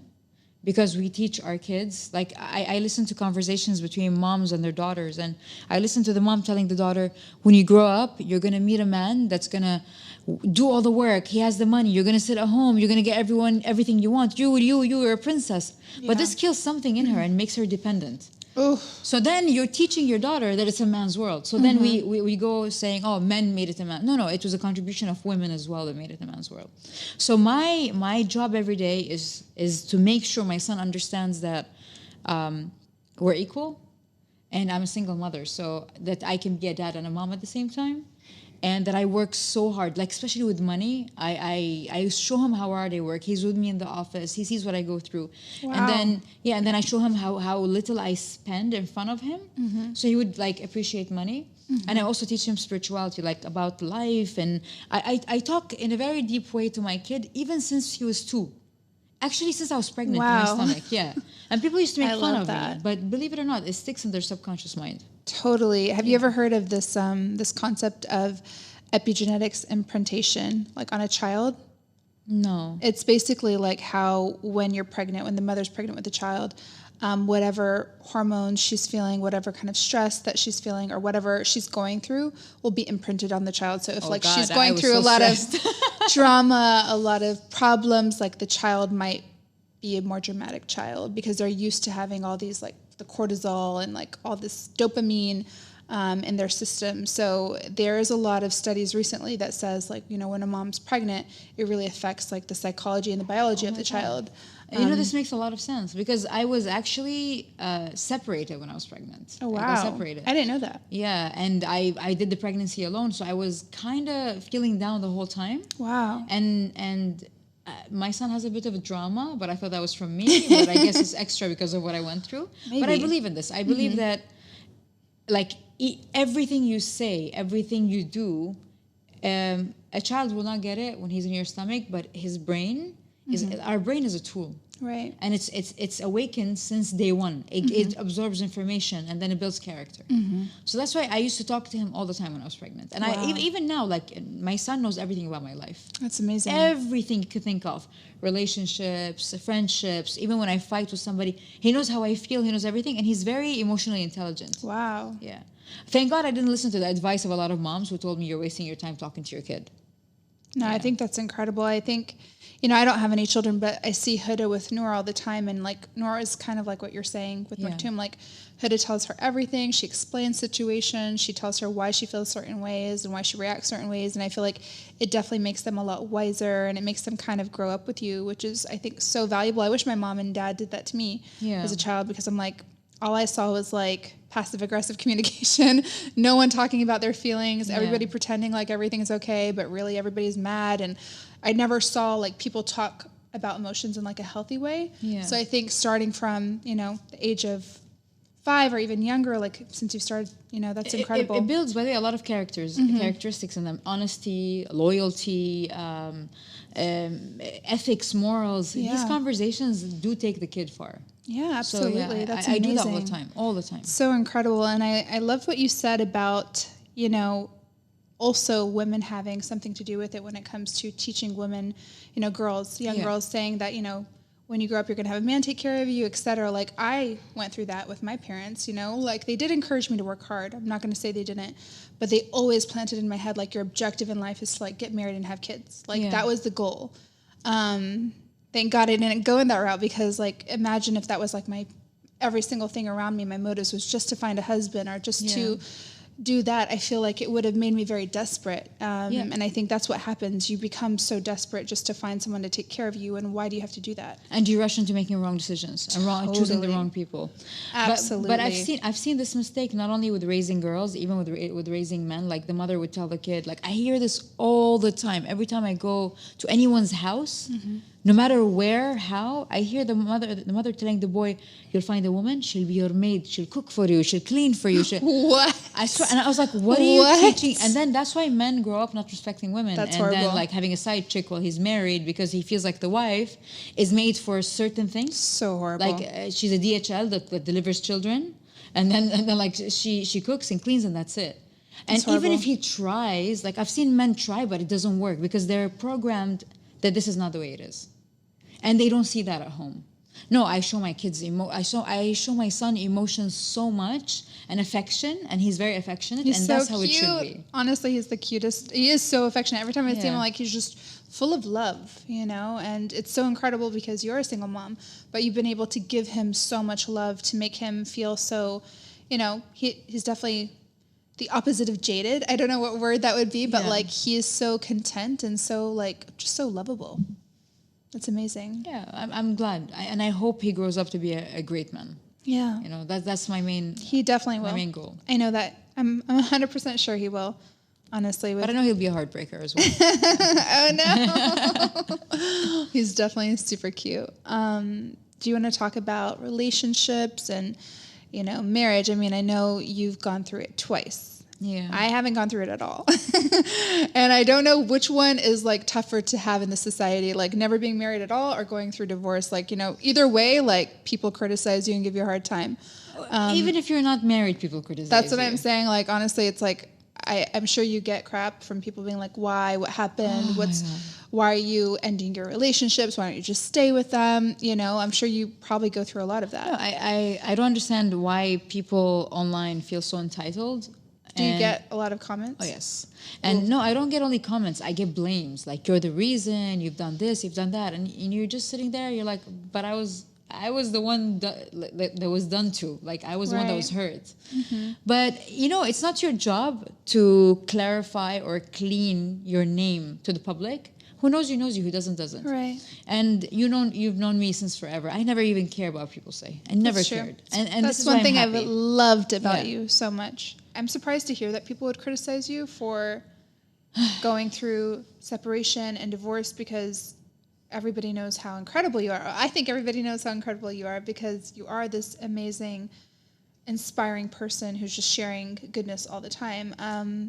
Because we teach our kids, like I listen to conversations between moms and their daughters, and I listen to the mom telling the daughter, when you grow up, you're going to meet a man that's going to do all the work. He has the money. You're going to sit at home. You're going to get everything you want. You're a princess. Yeah. But this kills something in her and makes her dependent. Oof. So then you're teaching your daughter that it's a man's world. So then we go saying, oh, men made it a man. No, it was a contribution of women as well that made it a man's world. So my job every day is to make sure my son understands that we're equal, and I'm a single mother, so that I can be a dad and a mom at the same time. And that I work so hard, like especially with money. I show him how hard I work. He's with me in the office. He sees what I go through. Wow. And then I show him how little I spend in front of him. So he would like appreciate money. And I also teach him spirituality, like about life. And I talk in a very deep way to my kid, even since he was 2. Actually, since I was pregnant in my stomach, yeah. And people used to make fun of me, but believe it or not, it sticks in their subconscious mind. Totally. Have you ever heard of this this concept of epigenetics imprintation, like on a child? No. It's basically like how when you're pregnant, when the mother's pregnant with the child, whatever hormones she's feeling, whatever kind of stress that she's feeling, or whatever she's going through will be imprinted on the child. So if she's going through a lot of drama, a lot of problems, like the child might be a more dramatic child because they're used to having all these like the cortisol and like all this dopamine in their system. So there is a lot of studies recently that says like, when a mom's pregnant, it really affects like the psychology and the biology of the child. This makes a lot of sense because I was actually separated when I was pregnant. Oh, wow. I got separated. I didn't know that. Yeah, and I did the pregnancy alone, so I was kind of feeling down the whole time. Wow. And my son has a bit of a drama, but I thought that was from me, but I guess it's extra because of what I went through. Maybe. But I believe in this. I believe that like everything you say, everything you do, a child will not get it when he's in your stomach, but his brain our brain is a tool, right? And it's awakened since day one. It absorbs information and then it builds character. So that's why I used to talk to him all the time when I was pregnant, and even now, like my son knows everything about my life. That's amazing. Everything you could think of, relationships, friendships. Even when I fight with somebody, he knows how I feel. He knows everything, and he's very emotionally intelligent. Wow. Yeah. Thank God I didn't listen to the advice of a lot of moms who told me you're wasting your time talking to your kid. No, I think that's incredible. I think, I don't have any children, but I see Huda with Noor all the time. And like, Noor is kind of like what you're saying with Maktoum. Like, Huda tells her everything. She explains situations. She tells her why she feels certain ways and why she reacts certain ways. And I feel like it definitely makes them a lot wiser, and it makes them kind of grow up with you, which is, I think, so valuable. I wish my mom and dad did that to me as a child, because I'm like, all I saw was like passive aggressive communication, no one talking about their feelings, everybody pretending like everything's okay, but really everybody's mad. And I never saw like people talk about emotions in like a healthy way. Yeah. So I think starting from, the age of 5 or even younger, like since you've started, that's incredible. It builds, by the way, a lot of characteristics in them: honesty, loyalty, ethics, morals. These conversations do take the kid far. Yeah, absolutely. So, that's I amazing. do that all the time. So incredible. And I love what you said about, also women having something to do with it when it comes to teaching women, girls, young girls, saying that, when you grow up, you're going to have a man take care of you, et cetera. Like, I went through that with my parents, like they did encourage me to work hard. I'm not going to say they didn't, but they always planted in my head, like, your objective in life is to like get married and have kids. Like that was the goal. Thank God I didn't go in that route, because like, imagine if that was like every single thing around me, my motives was just to find a husband or just to do that. I feel like it would have made me very desperate. And I think that's what happens. You become so desperate just to find someone to take care of you. And why do you have to do that? And you rush into making wrong decisions and choosing the wrong people. Absolutely. But I've seen this mistake not only with raising girls, even with raising men. Like the mother would tell the kid, like I hear this all the time. Every time I go to anyone's house, no matter where, how, I hear the mother telling the boy, you'll find a woman, she'll be your maid, she'll cook for you, she'll clean for you. What? I swear, and I was like, what are you teaching? And then that's why men grow up not respecting women. That's and horrible. Then like having a side chick while he's married, because he feels like the wife is made for certain things. So horrible. Like she's a DHL that delivers children, and then like she cooks and cleans, and that's it. And even if he tries, like I've seen men try, but it doesn't work because they're programmed that this is not the way it is. And they don't see that at home. No, I show my kids I show my son emotions so much and affection, and he's very affectionate, and that's how it should be. Honestly, he's the cutest. He is so affectionate. Every time I see him, like he's just full of love, and it's so incredible because you're a single mom, but you've been able to give him so much love to make him feel so, he's definitely the opposite of jaded. I don't know what word that would be, but like he is so content and so like just so lovable. That's amazing. Yeah, I'm glad, and I hope he grows up to be a great man. Yeah, that's my main. He definitely will. My main goal. I know that. I'm 100% sure he will. Honestly, but I know he'll be a heartbreaker as well. Oh no, he's definitely super cute. Do you want to talk about relationships and marriage? I mean, I know you've gone through it twice. Yeah. I haven't gone through it at all. And I don't know which one is like tougher to have in the society, like never being married at all or going through divorce. Like, either way, like people criticize you and give you a hard time. Even if you're not married, people criticize That's what you. I'm saying. Like, honestly, it's like, I'm sure you get crap from people being like, why, what happened? Why are you ending your relationships? Why don't you just stay with them? I'm sure you probably go through a lot of that. No, I don't understand why people online feel so entitled. Do you get a lot of comments? Oh, yes. And no, I don't get only comments. I get blames. Like, you're the reason, you've done this, you've done that. And you're just sitting there, you're like, but I was the one that was done to. Like, I was the one that was hurt. Mm-hmm. But, it's not your job to clarify or clean your name to the public. Who knows you knows you, who doesn't. Right. And you've known me since forever. I never even care about what people say. I never cared. And that's this is one why thing I'm I've happy. loved about you so much. I'm surprised to hear that people would criticize you for going through separation and divorce, because everybody knows how incredible you are. I think everybody knows how incredible you are, because you are this amazing, inspiring person who's just sharing goodness all the time.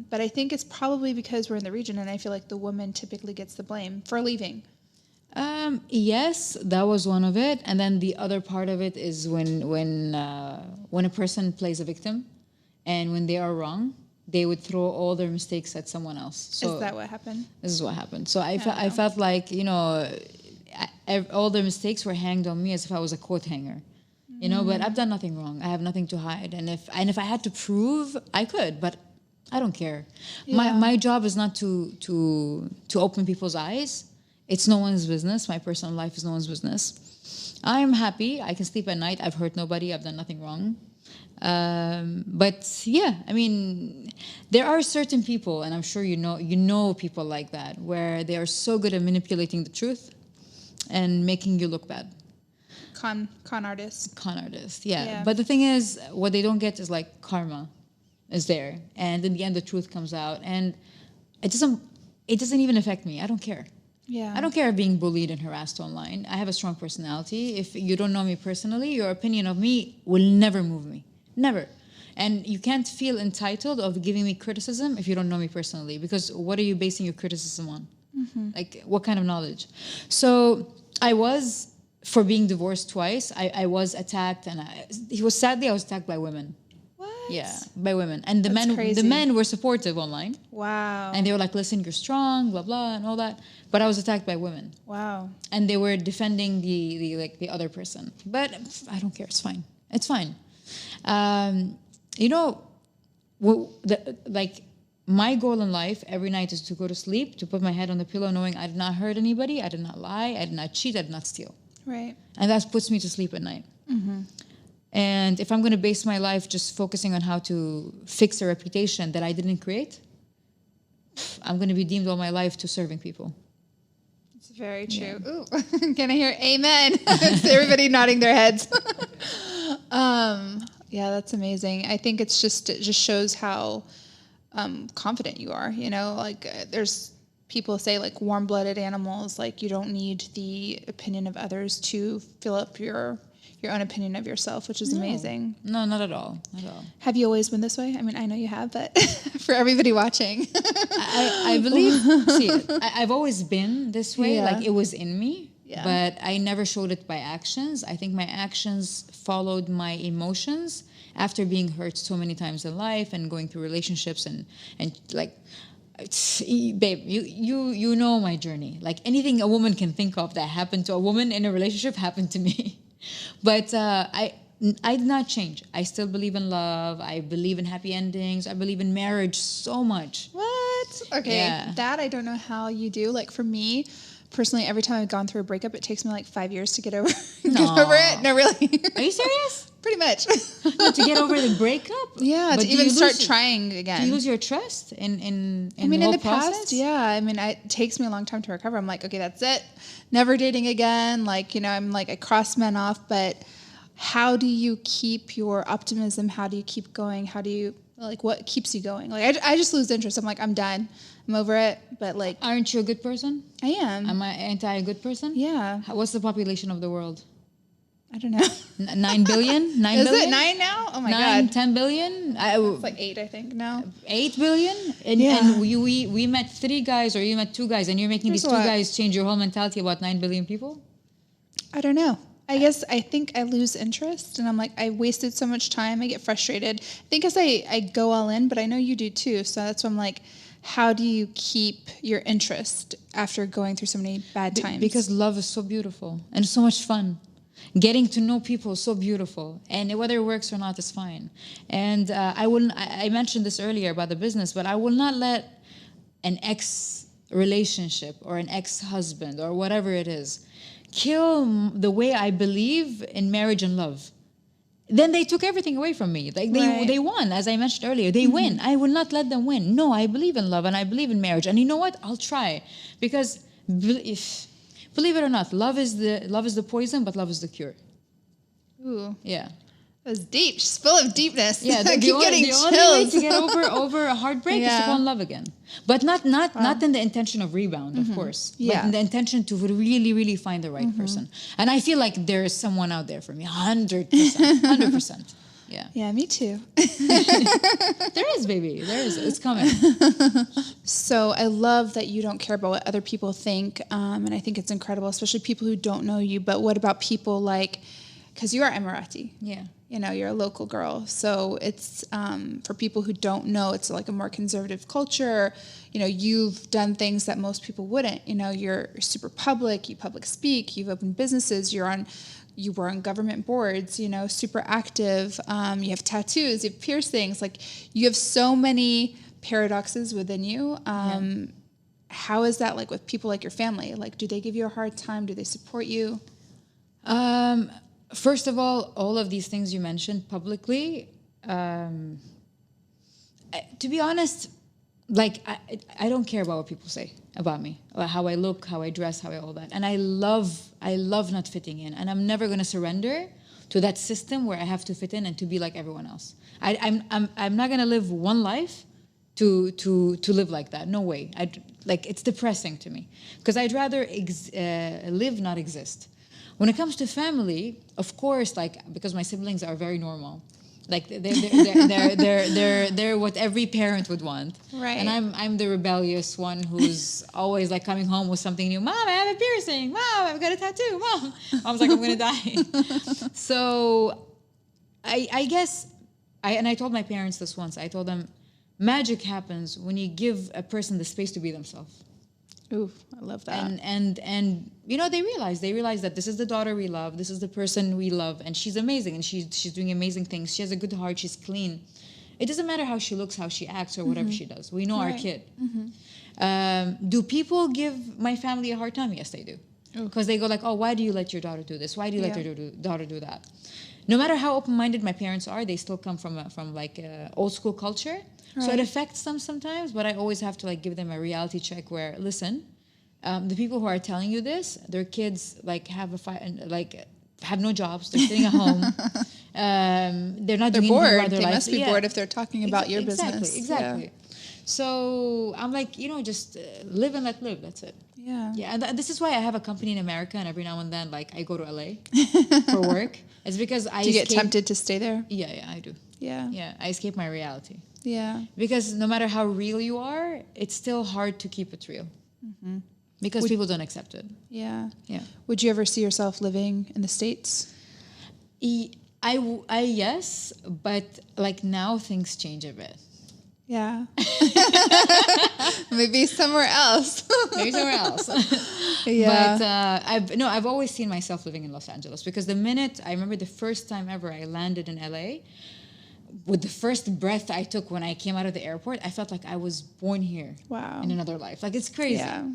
But I think it's probably because we're in the region, and I feel like the woman typically gets the blame for leaving. Yes, that was one of it. And then the other part of it is when a person plays a victim, and when they are wrong, they would throw all their mistakes at someone else. So is that what happened? This is what happened. So I felt like, all the mistakes were hanged on me as if I was a coat hanger. But I've done nothing wrong. I have nothing to hide. And if I had to prove, I could, but I don't care. Yeah. My job is not to open people's eyes. It's no one's business. My personal life is no one's business. I'm happy. I can sleep at night. I've hurt nobody. I've done nothing wrong. But yeah, I mean, there are certain people, and I'm sure you know people like that, where they are so good at manipulating the truth and making you look bad. Con artists. Con artists, yeah. But the thing is, what they don't get is like karma is there, and in the end, the truth comes out, and it doesn't even affect me. I don't care. Yeah. I don't care if being bullied and harassed online. I have a strong personality. If you don't know me personally, your opinion of me will never move me. Never. And you can't feel entitled of giving me criticism if you don't know me personally, because what are you basing your criticism on? Mm-hmm. Like, what kind of knowledge? So I was, for being divorced twice, I was attacked, and I was attacked by women. What? Yeah, by women. And the crazy. men were supportive online. Wow. And they were like, listen, you're strong, blah, blah, and all that. But I was attacked by women. Wow. And they were defending the other person. But I don't care. It's fine. It's fine. My goal in life every night is to go to sleep, to put my head on the pillow knowing I did not hurt anybody, I did not lie, I did not cheat, I did not steal. Right. And that puts me to sleep at night. Mm-hmm. And if I'm going to base my life just focusing on how to fix a reputation that I didn't create, I'm going to be deemed all my life to serving people. It's very true. Yeah. Ooh, can I hear amen? Everybody nodding their heads. Yeah, that's amazing. I think it just shows how confident you are. There's people say like warm-blooded animals, like you don't need the opinion of others to fill up your own opinion of yourself, which is amazing. No, not at all. Not at all. Have you always been this way? I mean, I know you have, but for everybody watching. I believe, I've always been this way. Like, it was in me, but I never showed it by actions. I think my actions followed my emotions after being hurt so many times in life and going through relationships and like, babe, you know my journey. Like, anything a woman can think of that happened to a woman in a relationship happened to me. But I did not change. I still believe in love. I believe in happy endings. I believe in marriage so much. What? Okay, that I don't know how you do. Like, for me, personally, every time I've gone through a breakup, it takes me like 5 years to get over it. No, really. Are you serious? Pretty much. No, to get over the breakup? Yeah, but to even start trying again. Do you lose your trust in I mean, the whole in the process? past, yeah. I mean, it takes me a long time to recover. I'm like, okay, that's it. Never dating again. Like, I'm like, I cross men off. But how do you keep your optimism? How do you keep going? How do you, like, what keeps you going? Like, I just lose interest. I'm like, I'm done. I'm over it. But like, aren't you a good person? I am. Am I a good person? Yeah. What's the population of the world? I don't know. 9 billion? 9 Is billion? it 9 now? Oh my 9, God. 10 billion? It's like 8, I think. No. 8 billion? And we met 3 guys, or you met 2 guys, and you're making There's these a 2 lot. guys change your whole mentality about 9 billion people? I don't know. I think I lose interest, and I'm like, I wasted so much time. I get frustrated. I think as I go all in, but I know you do too. So that's why I'm like, how do you keep your interest after going through so many bad times? Because love is so beautiful and so much fun. Getting to know people is so beautiful, and whether it works or not is fine. And I mentioned this earlier about the business, but I will not let an ex relationship or an ex-husband or whatever it is kill the way I believe in marriage and love. Then they took everything away from me. Like they won, as I mentioned earlier. They win. I will not let them win. No, I believe in love and I believe in marriage. And you know what? I'll try, because believe it or not, love is the poison, but love is the cure. Ooh. Yeah. That's deep. She's full of deepness. Yeah, I keep getting the chills. only way to get over a heartbreak is to Yeah. fall in love again. But not in the intention of rebound, of course. Yeah. But in the intention to really, really find the right person. And I feel like there is someone out there for me. 100%. 100%. Yeah. Yeah, me too. There is, baby. There is. It's coming. So I love that you don't care about what other people think. And I think it's incredible, especially people who don't know you. But what about people like, because you are Emirati. Yeah. You know, you're a local girl. So it's, for people who don't know, it's like a more conservative culture. You know, you've done things that most people wouldn't. You know, you're super public, you public speak, you've opened businesses, you were on government boards, you know, super active. You have tattoos, you have piercings. Like, you have so many paradoxes within you. How is that like with people like your family? Like, do they give you a hard time? Do they support you? First of all of these things you mentioned publicly, to be honest, like I don't care about what people say about me, or how I look, how I dress, all that. And I love not fitting in, and I'm never going to surrender to that system where I have to fit in and to be like everyone else. I'm not going to live one life to live like that. No way. It's depressing to me, because I'd rather live, not exist. When it comes to family, of course, like, because my siblings are very normal, like they're what every parent would want, right? And I'm the rebellious one who's always like coming home with something new. Mom, I have a piercing. Mom, I've got a tattoo. Mom, I was like, I'm gonna die. So, I guess I told my parents this once. I told them, magic happens when you give a person the space to be themselves. Ooh, I love that. And you know, they realize that this is the daughter we love, this is the person we love, and she's amazing, and she's doing amazing things. She has a good heart, she's clean. It doesn't matter how she looks, how she acts, or whatever she does. We know our kid. Do people give my family a hard time? Yes, they do. Because they go like, oh, why do you let your daughter do this? Why do you let your daughter do that? No matter how open-minded my parents are, they still come from old school culture. Right. So it affects them sometimes, but I always have to like give them a reality check where, listen, the people who are telling you this, their kids like have no jobs, they're sitting at home, they're not doing bored. anything about their They life. must be bored if they're talking about your business. Exactly. Yeah. So I'm like, you know, just live and let live. That's it. Yeah. Yeah, and this is why I have a company in America, and every now and then, like, I go to LA for work. It's because Do you get tempted to stay there? Yeah, I do. Yeah. Yeah, I escape my reality. Yeah. Because no matter how real you are, it's still hard to keep it real. Because people don't accept it. Yeah. Yeah. Would you ever see yourself living in the States? I yes, but like now things change a bit. Yeah. Maybe somewhere else. Yeah. But I've always seen myself living in Los Angeles, because the minute I remember the first time ever I landed in LA, with the first breath I took when I came out of the airport, I felt like I was born here. Wow. In another life. Like, it's crazy. Yeah.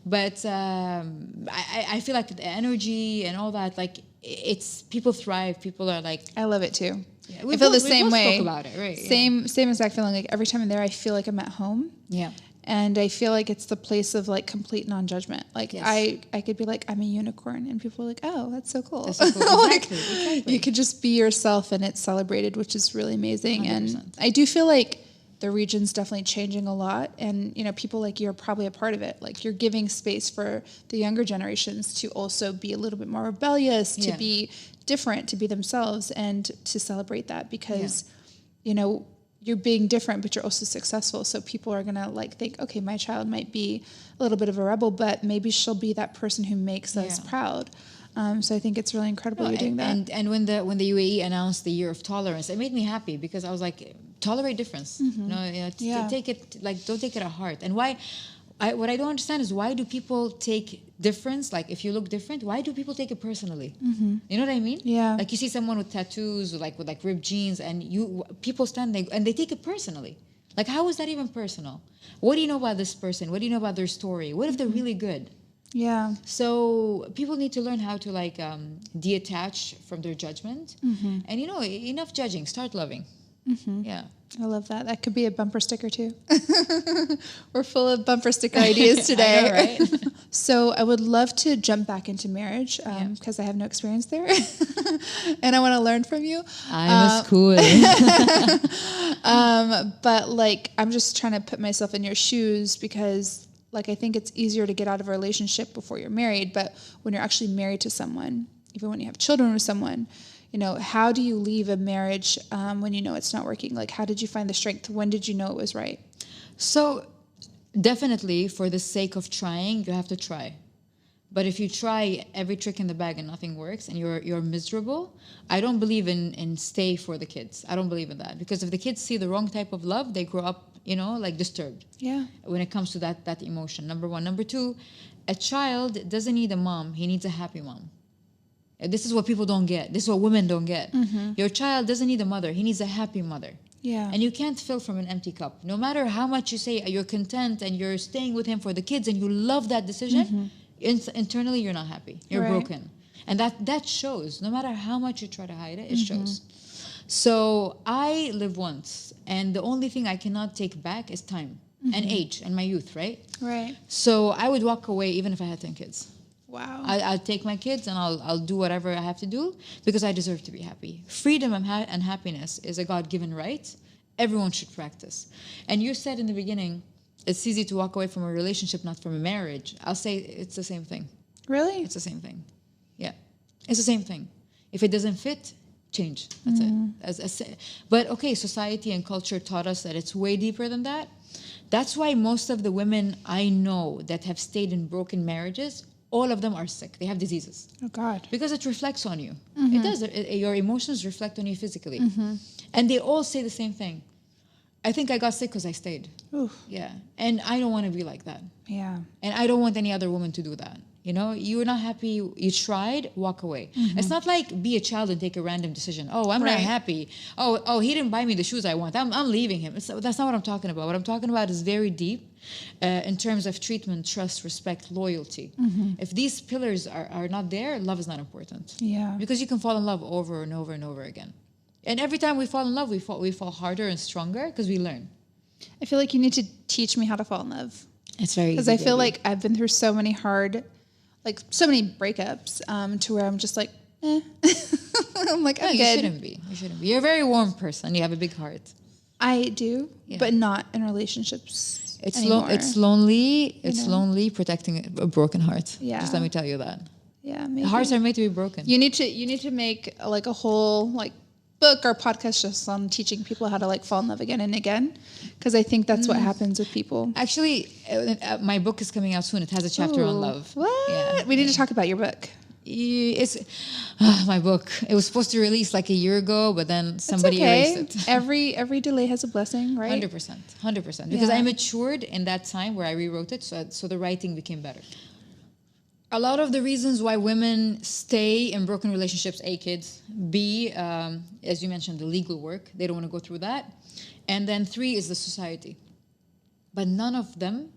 But I feel like the energy and all that, like, it's people thrive. People are like, I love it too. Yeah, I feel the same way. Spoke about it, right? Same exact feeling. Like, every time I'm there, I feel like I'm at home. Yeah. And I feel like it's the place of like complete non-judgment. Like, yes. I could be like, I'm a unicorn, and people are like, oh, that's so cool. That's so cool. Like, exactly. You could just be yourself, and it's celebrated, which is really amazing. 100%. And I do feel like the region's definitely changing a lot. And, you know, people like you are probably a part of it. Like, you're giving space for the younger generations to also be a little bit more rebellious, to be different, to be themselves, and to celebrate that because, you know, you're being different, but you're also successful. So people are going to like think, okay, my child might be a little bit of a rebel, but maybe she'll be that person who makes us proud. So I think it's really incredible you're doing that. And when the UAE announced the year of tolerance, it made me happy because I was like, tolerate difference. Take it, like, don't take it at heart. And what I don't understand is, why do people take difference, like if you look different, why do people take it personally? You know what I mean? Yeah. Like, you see someone with tattoos, with ripped jeans, and people stand there and they take it personally. Like, how is that even personal? What do you know about this person? What do you know about their story? What if they're really good? Yeah. So people need to learn how to detach from their judgment, and enough judging. Start loving. Yeah. I love that. That could be a bumper sticker too. We're full of bumper sticker ideas today. I know, right? So I would love to jump back into marriage because I have no experience there, and I want to learn from you. I'm a school. But like, I'm just trying to put myself in your shoes because, like, I think it's easier to get out of a relationship before you're married, but when you're actually married to someone, even when you have children with someone, you know, how do you leave a marriage when you know it's not working? Like, how did you find the strength? When did you know it was right? So definitely, for the sake of trying, you have to try. But if you try every trick in the bag and nothing works and you're miserable, I don't believe in stay for the kids. I don't believe in that. Because if the kids see the wrong type of love, they grow up, disturbed. Yeah. When it comes to that emotion, number one. Number two, a child doesn't need a mom. He needs a happy mom. This is what people don't get. This is what women don't get. Your child doesn't need a mother. He needs a happy mother. Yeah. And you can't fill from an empty cup. No matter how much you say you're content and you're staying with him for the kids and you love that decision, internally you're not happy. You're broken. And that shows. No matter how much you try to hide it, it shows. So I live once, and the only thing I cannot take back is time and age and my youth, right? Right. So I would walk away even if I had 10 kids. Wow. I'll take my kids and I'll do whatever I have to do because I deserve to be happy. Freedom and happiness is a God-given right. Everyone should practice. And you said in the beginning, it's easy to walk away from a relationship, not from a marriage. I'll say it's the same thing. Really? It's the same thing. Yeah. It's the same thing. If it doesn't fit, change. That's it. But okay, society and culture taught us that it's way deeper than that. That's why most of the women I know that have stayed in broken marriages, all of them are sick. They have diseases. Oh, God. Because it reflects on you. It does. Your emotions reflect on you physically. And they all say the same thing. I think I got sick because I stayed. Oof. Yeah. And I don't want to be like that. Yeah. And I don't want any other woman to do that. You know, you're not happy, you tried, walk away. It's not like be a child and take a random decision. Oh, I'm not happy. Oh, he didn't buy me the shoes I want. I'm leaving him. That's not what I'm talking about. What I'm talking about is very deep in terms of treatment, trust, respect, loyalty. If these pillars are not there, love is not important. Yeah. Because you can fall in love over and over and over again. And every time we fall in love, we fall harder and stronger because we learn. I feel like you need to teach me how to fall in love. It's very easy. Because I feel like I've been through so many so many breakups to where I'm just like, I'm like, I'm good. You shouldn't be. You're a very warm person. You have a big heart. I do, but not in relationships anymore. It's lonely. It's lonely protecting a broken heart. Yeah. Just let me tell you that. Yeah, maybe. Hearts are made to be broken. You need to make like a whole book or podcast just on teaching people how to fall in love again and again, because I think that's what happens with people. Actually, my book is coming out soon. It has a chapter on love. What? Yeah. We need to talk about your book. It's my book. It was supposed to release a year ago, but then somebody erased it. Every delay has a blessing, right? 100%. Because I matured in that time where I rewrote it, so the writing became better. A lot of the reasons why women stay in broken relationships, A, kids, B, as you mentioned, the legal work. They don't want to go through that. And then 3 is the society. But none of them,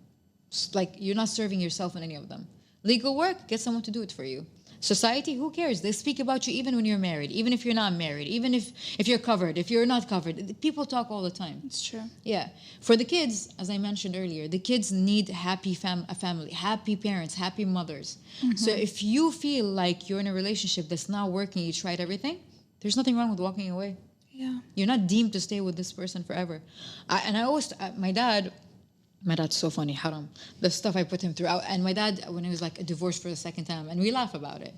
you're not serving yourself in any of them. Legal work, get someone to do it for you. Society, who cares? They speak about you even when you're married, even if you're not married, even if you're covered, if you're not covered. People talk all the time. It's true. Yeah. For the kids, as I mentioned earlier, the kids need happy family, happy parents, happy mothers. So if you feel like you're in a relationship that's not working, you tried everything, there's nothing wrong with walking away. Yeah. You're not deemed to stay with this person forever. My dad's so funny, haram. The stuff I put him through. And my dad, when he was like divorced for the second time, and we laugh about it.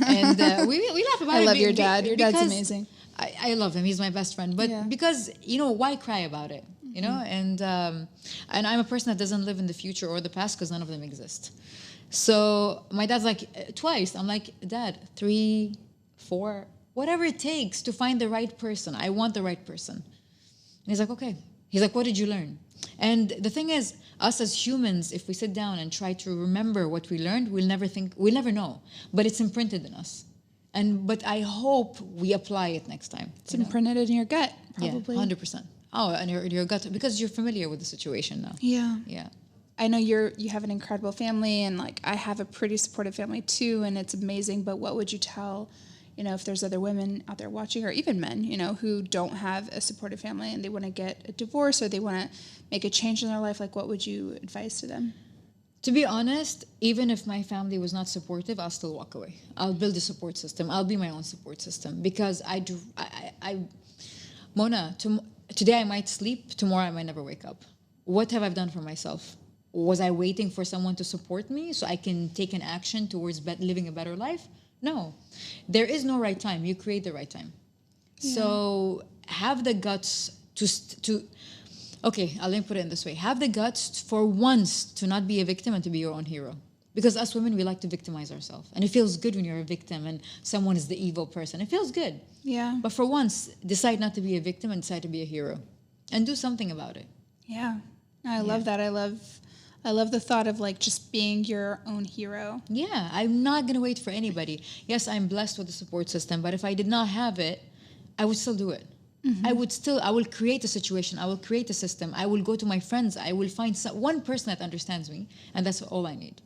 And we laugh about it. I love your dad. Your dad's amazing. I love him. He's my best friend. But because, why cry about it? And I'm a person that doesn't live in the future or the past because none of them exist. So my dad's like, twice. I'm like, Dad, 3, 4, whatever it takes to find the right person. I want the right person. And he's like, okay. He's like, what did you learn? And the thing is, us as humans, if we sit down and try to remember what we learned, we'll never know. But it's imprinted in us. But I hope we apply it next time. It's imprinted in your gut, probably. Yeah, 100%. Oh, and your gut, because you're familiar with the situation now. Yeah. Yeah. I know you have an incredible family, and like I have a pretty supportive family too, and it's amazing. But what would you tell, if there's other women out there watching, or even men, who don't have a supportive family and they want to get a divorce or they want to make a change in their life? Like, what would you advise to them? To be honest, even if my family was not supportive, I'll still walk away. I'll build a support system. I'll be my own support system because Mona, today I might sleep, tomorrow I might never wake up. What have I done for myself? Was I waiting for someone to support me so I can take an action towards living a better life? No. There is no right time. You create the right time. Yeah. So have the guts let me put it in this way. Have the guts for once to not be a victim and to be your own hero. Because us women, we like to victimize ourselves. And it feels good when you're a victim and someone is the evil person. It feels good. Yeah. But for once, decide not to be a victim and decide to be a hero. And do something about it. Yeah. I love that. I love the thought of like just being your own hero. Yeah. I'm not going to wait for anybody. Yes, I'm blessed with a support system. But if I did not have it, I would still do it. Mm-hmm. I will create a situation. I will create a system. I will go to my friends. I will find one person that understands me. And that's all I need.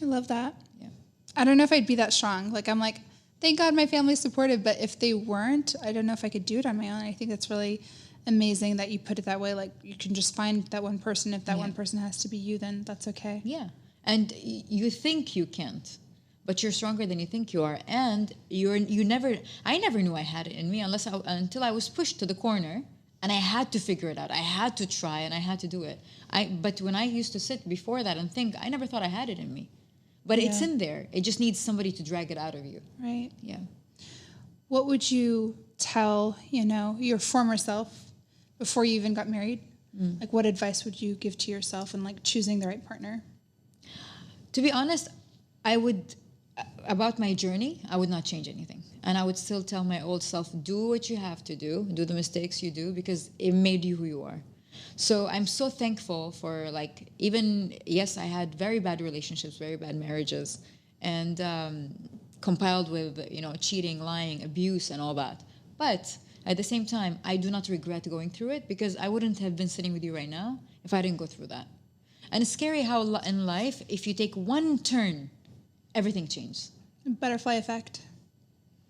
I love that. Yeah. I don't know if I'd be that strong. Like, I'm like, thank God my family's supportive. But if they weren't, I don't know if I could do it on my own. I think that's really amazing that you put it that way. Like, you can just find that one person. If that one person has to be you, then that's okay. Yeah. And you think you can't. But you're stronger than you think you are, and I never knew I had it in me until I was pushed to the corner, and I had to figure it out. I had to try, and I had to do it. But when I used to sit before that and think, I never thought I had it in me. But it's in there. It just needs somebody to drag it out of you. Right. Yeah. What would you tell, your former self before you even got married? Like, what advice would you give to yourself in like choosing the right partner? To be honest, about my journey, I would not change anything. And I would still tell my old self, do what you have to do the mistakes you do, because it made you who you are. So I'm so thankful for yes, I had very bad relationships, very bad marriages, and compiled with, cheating, lying, abuse, and all that. But at the same time, I do not regret going through it, because I wouldn't have been sitting with you right now if I didn't go through that. And it's scary how in life, if you take one turn, everything changes. Butterfly effect.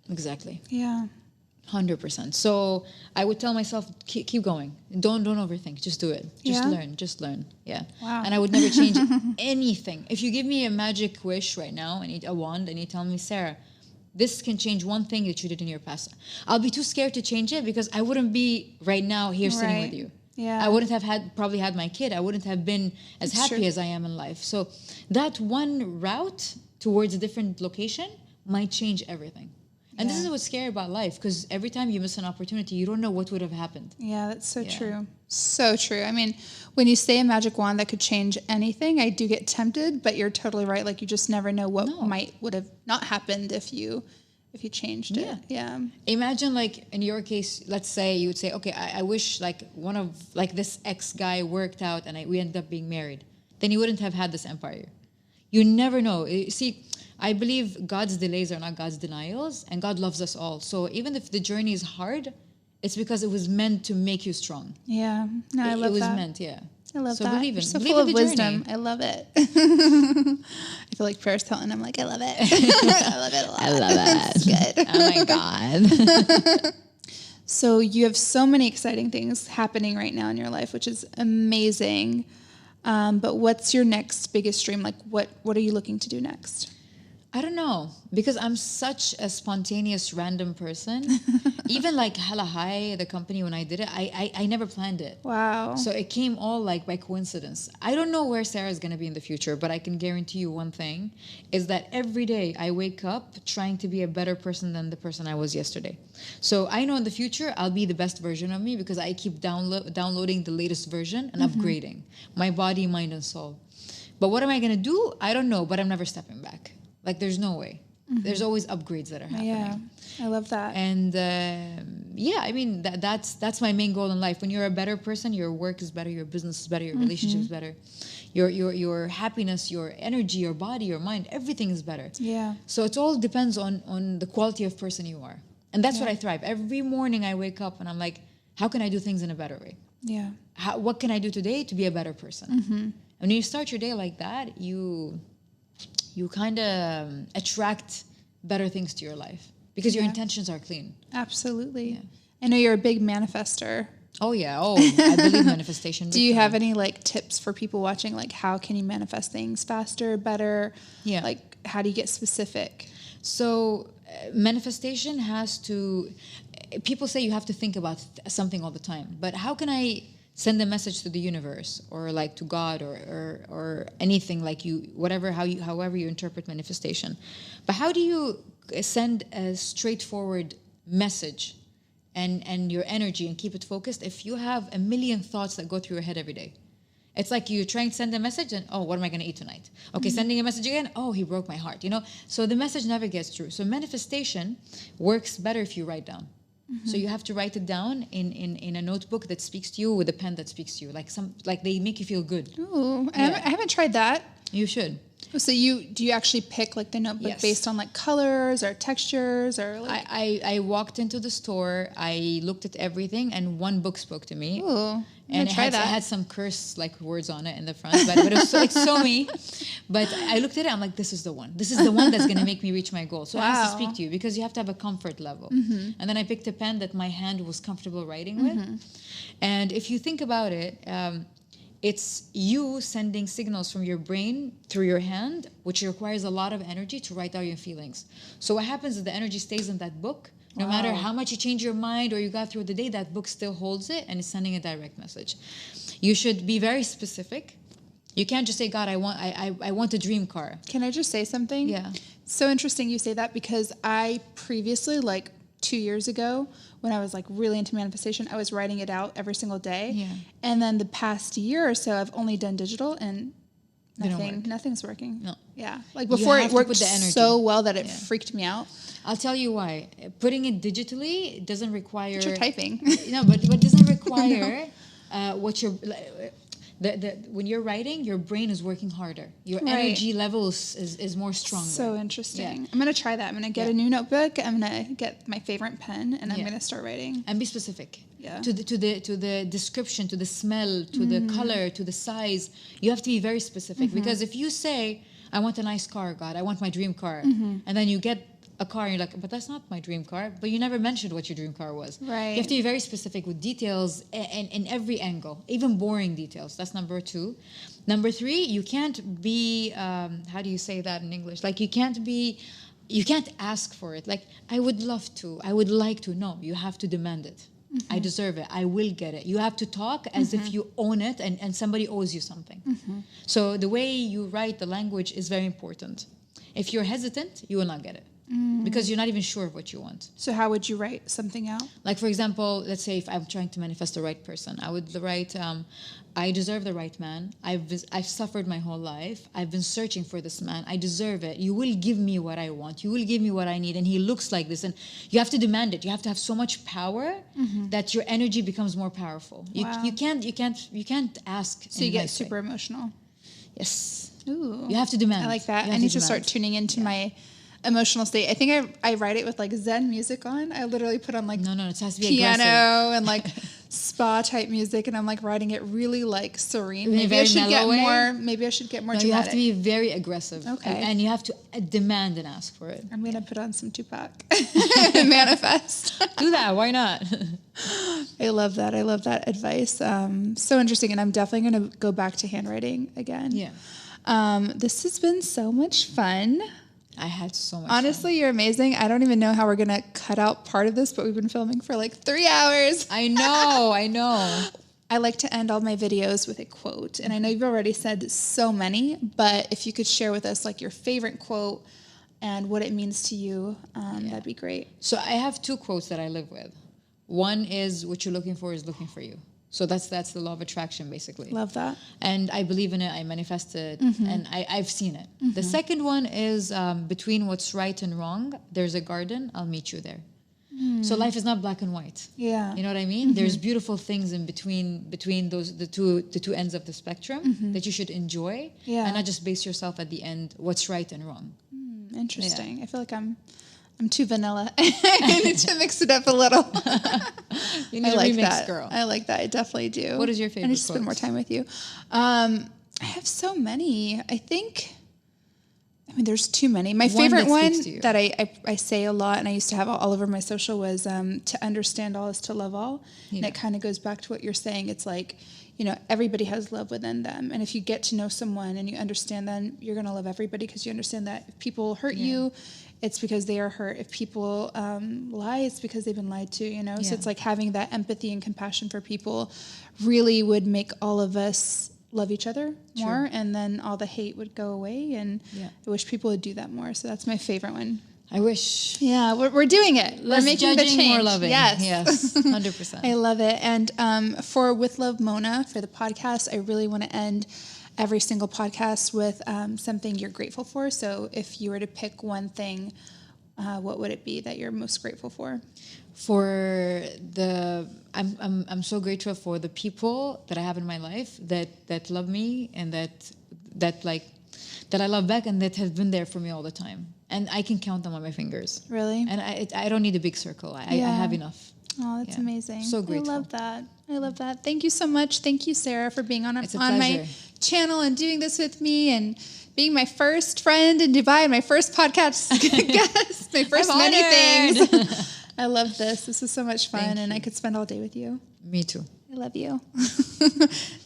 Exactly. Yeah. 100%. So I would tell myself, keep going. Don't overthink. Just do it. Just learn. Yeah. Wow. And I would never change anything. If you give me a magic wish right now, and a wand, and you tell me, Sarah, this can change one thing that you did in your past, I'll be too scared to change it, because I wouldn't be right now here sitting with you. Yeah. I wouldn't have probably had my kid. I wouldn't have been as happy as I am in life. So that one route towards a different location might change everything. And this is what's scary about life, because every time you miss an opportunity, you don't know what would have happened. Yeah, that's so true. So true. I mean, when you say a magic wand that could change anything, I do get tempted, but you're totally right. Like, you just never know what would have not happened if you changed it. Yeah. Imagine, like, in your case, let's say you would say, okay, I wish one of this ex guy worked out and we ended up being married. Then you wouldn't have had this empire. You never know. See, I believe God's delays are not God's denials, and God loves us all. So even if the journey is hard, it's because it was meant to make you strong. Yeah. No, I love that. It was meant, yeah. I love so that. Believe in, You're so believe full in of the wisdom. journey. I love it. I feel like Paris Hilton. I'm like, I love it. I love it a lot. I love it. It's good. Oh my God. So you have so many exciting things happening right now in your life, which is amazing. But what's your next biggest dream? Like, what are you looking to do next? I don't know, because I'm such a spontaneous random person. Even like Hella High, the company, when I did it, I never planned it. Wow. So it came all like by coincidence. I don't know where Sarah is going to be in the future, but I can guarantee you one thing is that every day I wake up trying to be a better person than the person I was yesterday. So I know in the future I'll be the best version of me because I keep downloading the latest version and upgrading my body, mind, and soul. But what am I going to do? I don't know, but I'm never stepping back. Like, there's no way. There's always upgrades that are happening. Yeah, I love that. And yeah, I mean, that's my main goal in life. When you're a better person, your work is better, your business is better, your relationship is better, your happiness, your energy, your body, your mind, everything is better. Yeah. So it all depends on the quality of person you are. And that's what I thrive. Every morning I wake up and I'm like, how can I do things in a better way? Yeah. What can I do today to be a better person? And when you start your day like that, you kind of attract better things to your life because your intentions are clean. Absolutely. Yeah. I know you're a big manifester. Oh, yeah. Oh, I believe manifestation. Do you have any like tips for people watching? Like, how can you manifest things faster, better? Yeah. Like, how do you get specific? So manifestation has to, people say you have to think about something all the time, but how can I send a message to the universe or like to God or anything like you, however you interpret manifestation. But how do you send a straightforward message and your energy and keep it focused if you have a million thoughts that go through your head every day? It's like you're trying to send a message and, oh, what am I going to eat tonight? Okay, sending a message again, oh, he broke my heart, So the message never gets through. So manifestation works better if you write down. So you have to write it down in a notebook that speaks to you with a pen that speaks to you. Like they make you feel good. Ooh, I haven't tried that. You should. So do you actually pick like the notebook based on like colors or textures or like... I walked into the store, I looked at everything, and one book spoke to me. Ooh. And it had some curse like words on it in the front, but it was it's so me. But I looked at it, I'm like, this is the one. This is the one that's going to make me reach my goal. So it has to speak to you because you have to have a comfort level. And then I picked a pen that my hand was comfortable writing with. And if you think about it, it's you sending signals from your brain through your hand, which requires a lot of energy to write out your feelings. So what happens is the energy stays in that book. No matter how much you change your mind or you got through the day, that book still holds it and is sending a direct message. You should be very specific. You can't just say, God, I want a dream car. Can I just say something? Yeah. So interesting you say that because I previously, like 2 years ago, when I was like really into manifestation, I was writing it out every single day. Yeah. And then the past year or so, I've only done digital and nothing's working. No. Yeah. Like before it worked so well that it freaked me out. I'll tell you why. Putting it digitally doesn't require... But you're typing. No, but it doesn't require what you're... when you're writing, your brain is working harder. Your energy level is more stronger. So interesting. Yeah. I'm going to try that. I'm going to get a new notebook. I'm going to get my favorite pen, and I'm going to start writing. And be specific. Yeah. To the description, to the smell, to the color, to the size. You have to be very specific. Because if you say, I want a nice car, God, I want my dream car, and then you get a car and you're like, but that's not my dream car. But you never mentioned what your dream car was. Right. You have to be very specific with details and in every angle, even boring details. That's number 2. Number 3, you can't be, how do you say that in English? Like you can't ask for it. Like, I would love to, I would like to. No, you have to demand it. I deserve it. I will get it. You have to talk as if you own it and somebody owes you something. So the way you write the language is very important. If you're hesitant, you will not get it. Because you're not even sure of what you want. So how would you write something out? Like, for example, let's say if I'm trying to manifest the right person, I would write, I deserve the right man. I've suffered my whole life. I've been searching for this man. I deserve it. You will give me what I want. You will give me what I need. And he looks like this. And you have to demand it. You have to have so much power that your energy becomes more powerful. You can't ask. So you get super emotional. Yes. Ooh. You have to demand. I like that. I need to start tuning into my emotional state. I think I write it with like Zen music on. I literally put on like it has to be piano aggressive. and like spa type music, and I'm like writing it really like serene. Maybe I should get more. Maybe I should get more. No, dramatic. you have to be very aggressive. Okay. And you have to demand and ask for it. I'm gonna put on some Tupac and manifest. Do that. Why not? I love that. I love that advice. So interesting, and I'm definitely gonna go back to handwriting again. Yeah. This has been so much fun. I had so much Honestly, you're amazing. I don't even know how we're going to cut out part of this, but we've been filming for like 3 hours. I know. I like to end all my videos with a quote. And I know you've already said so many, but if you could share with us like your favorite quote and what it means to you, that'd be great. So I have 2 quotes that I live with. One is, what you're looking for is looking for you. So that's the law of attraction, basically. Love that. And I believe in it. I manifest it, and I've seen it. The second one is, between what's right and wrong, there's a garden. I'll meet you there. So life is not black and white. Yeah. You know what I mean? There's beautiful things in between those the two ends of the spectrum that you should enjoy, and not just base yourself at the end what's right and wrong. Interesting. Yeah. I feel like I'm too vanilla. I need to mix it up a little. You need I like a remix, that. girl. I like that. I definitely do. What is your favorite I need to spend quote? more time with you. I have so many. There's too many. My favorite one that I say a lot, and I used to have all over my social, was to understand all is to love all. And it kind of goes back to what you're saying. It's like, everybody has love within them. And if you get to know someone and you understand them, you're going to love everybody because you understand that if people hurt you, it's because they are hurt. If people lie, it's because they've been lied to, So it's like having that empathy and compassion for people really would make all of us love each other more, and then all the hate would go away, and I wish people would do that more. So that's my favorite one. I wish. Yeah, we're doing it. Less we're making judging, the change. more loving. Yes, 100%. I love it. And for With Love Mona, for the podcast, I really want to end every single podcast with something you're grateful for. So if you were to pick one thing, what would it be that you're most grateful for? I'm so grateful for the people that I have in my life that love me, and that I love back, and that have been there for me all the time. And I can count them on my fingers. Really? And I don't need a big circle. I have enough. Oh, that's amazing. So grateful. I love that. Thank you so much. Thank you, Sarah, for being on my channel and doing this with me, and being my first friend in Dubai and my first podcast guest, my first many things. I love this. This is so much fun, and I could spend all day with you. Me too. I love you.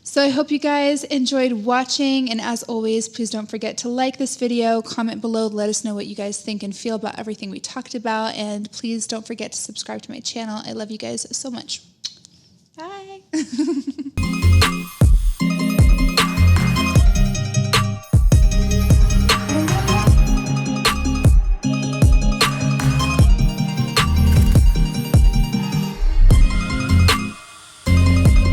So I hope you guys enjoyed watching, and as always, please don't forget to like this video, comment below, let us know what you guys think and feel about everything we talked about, and please don't forget to subscribe to my channel. I love you guys so much. Bye.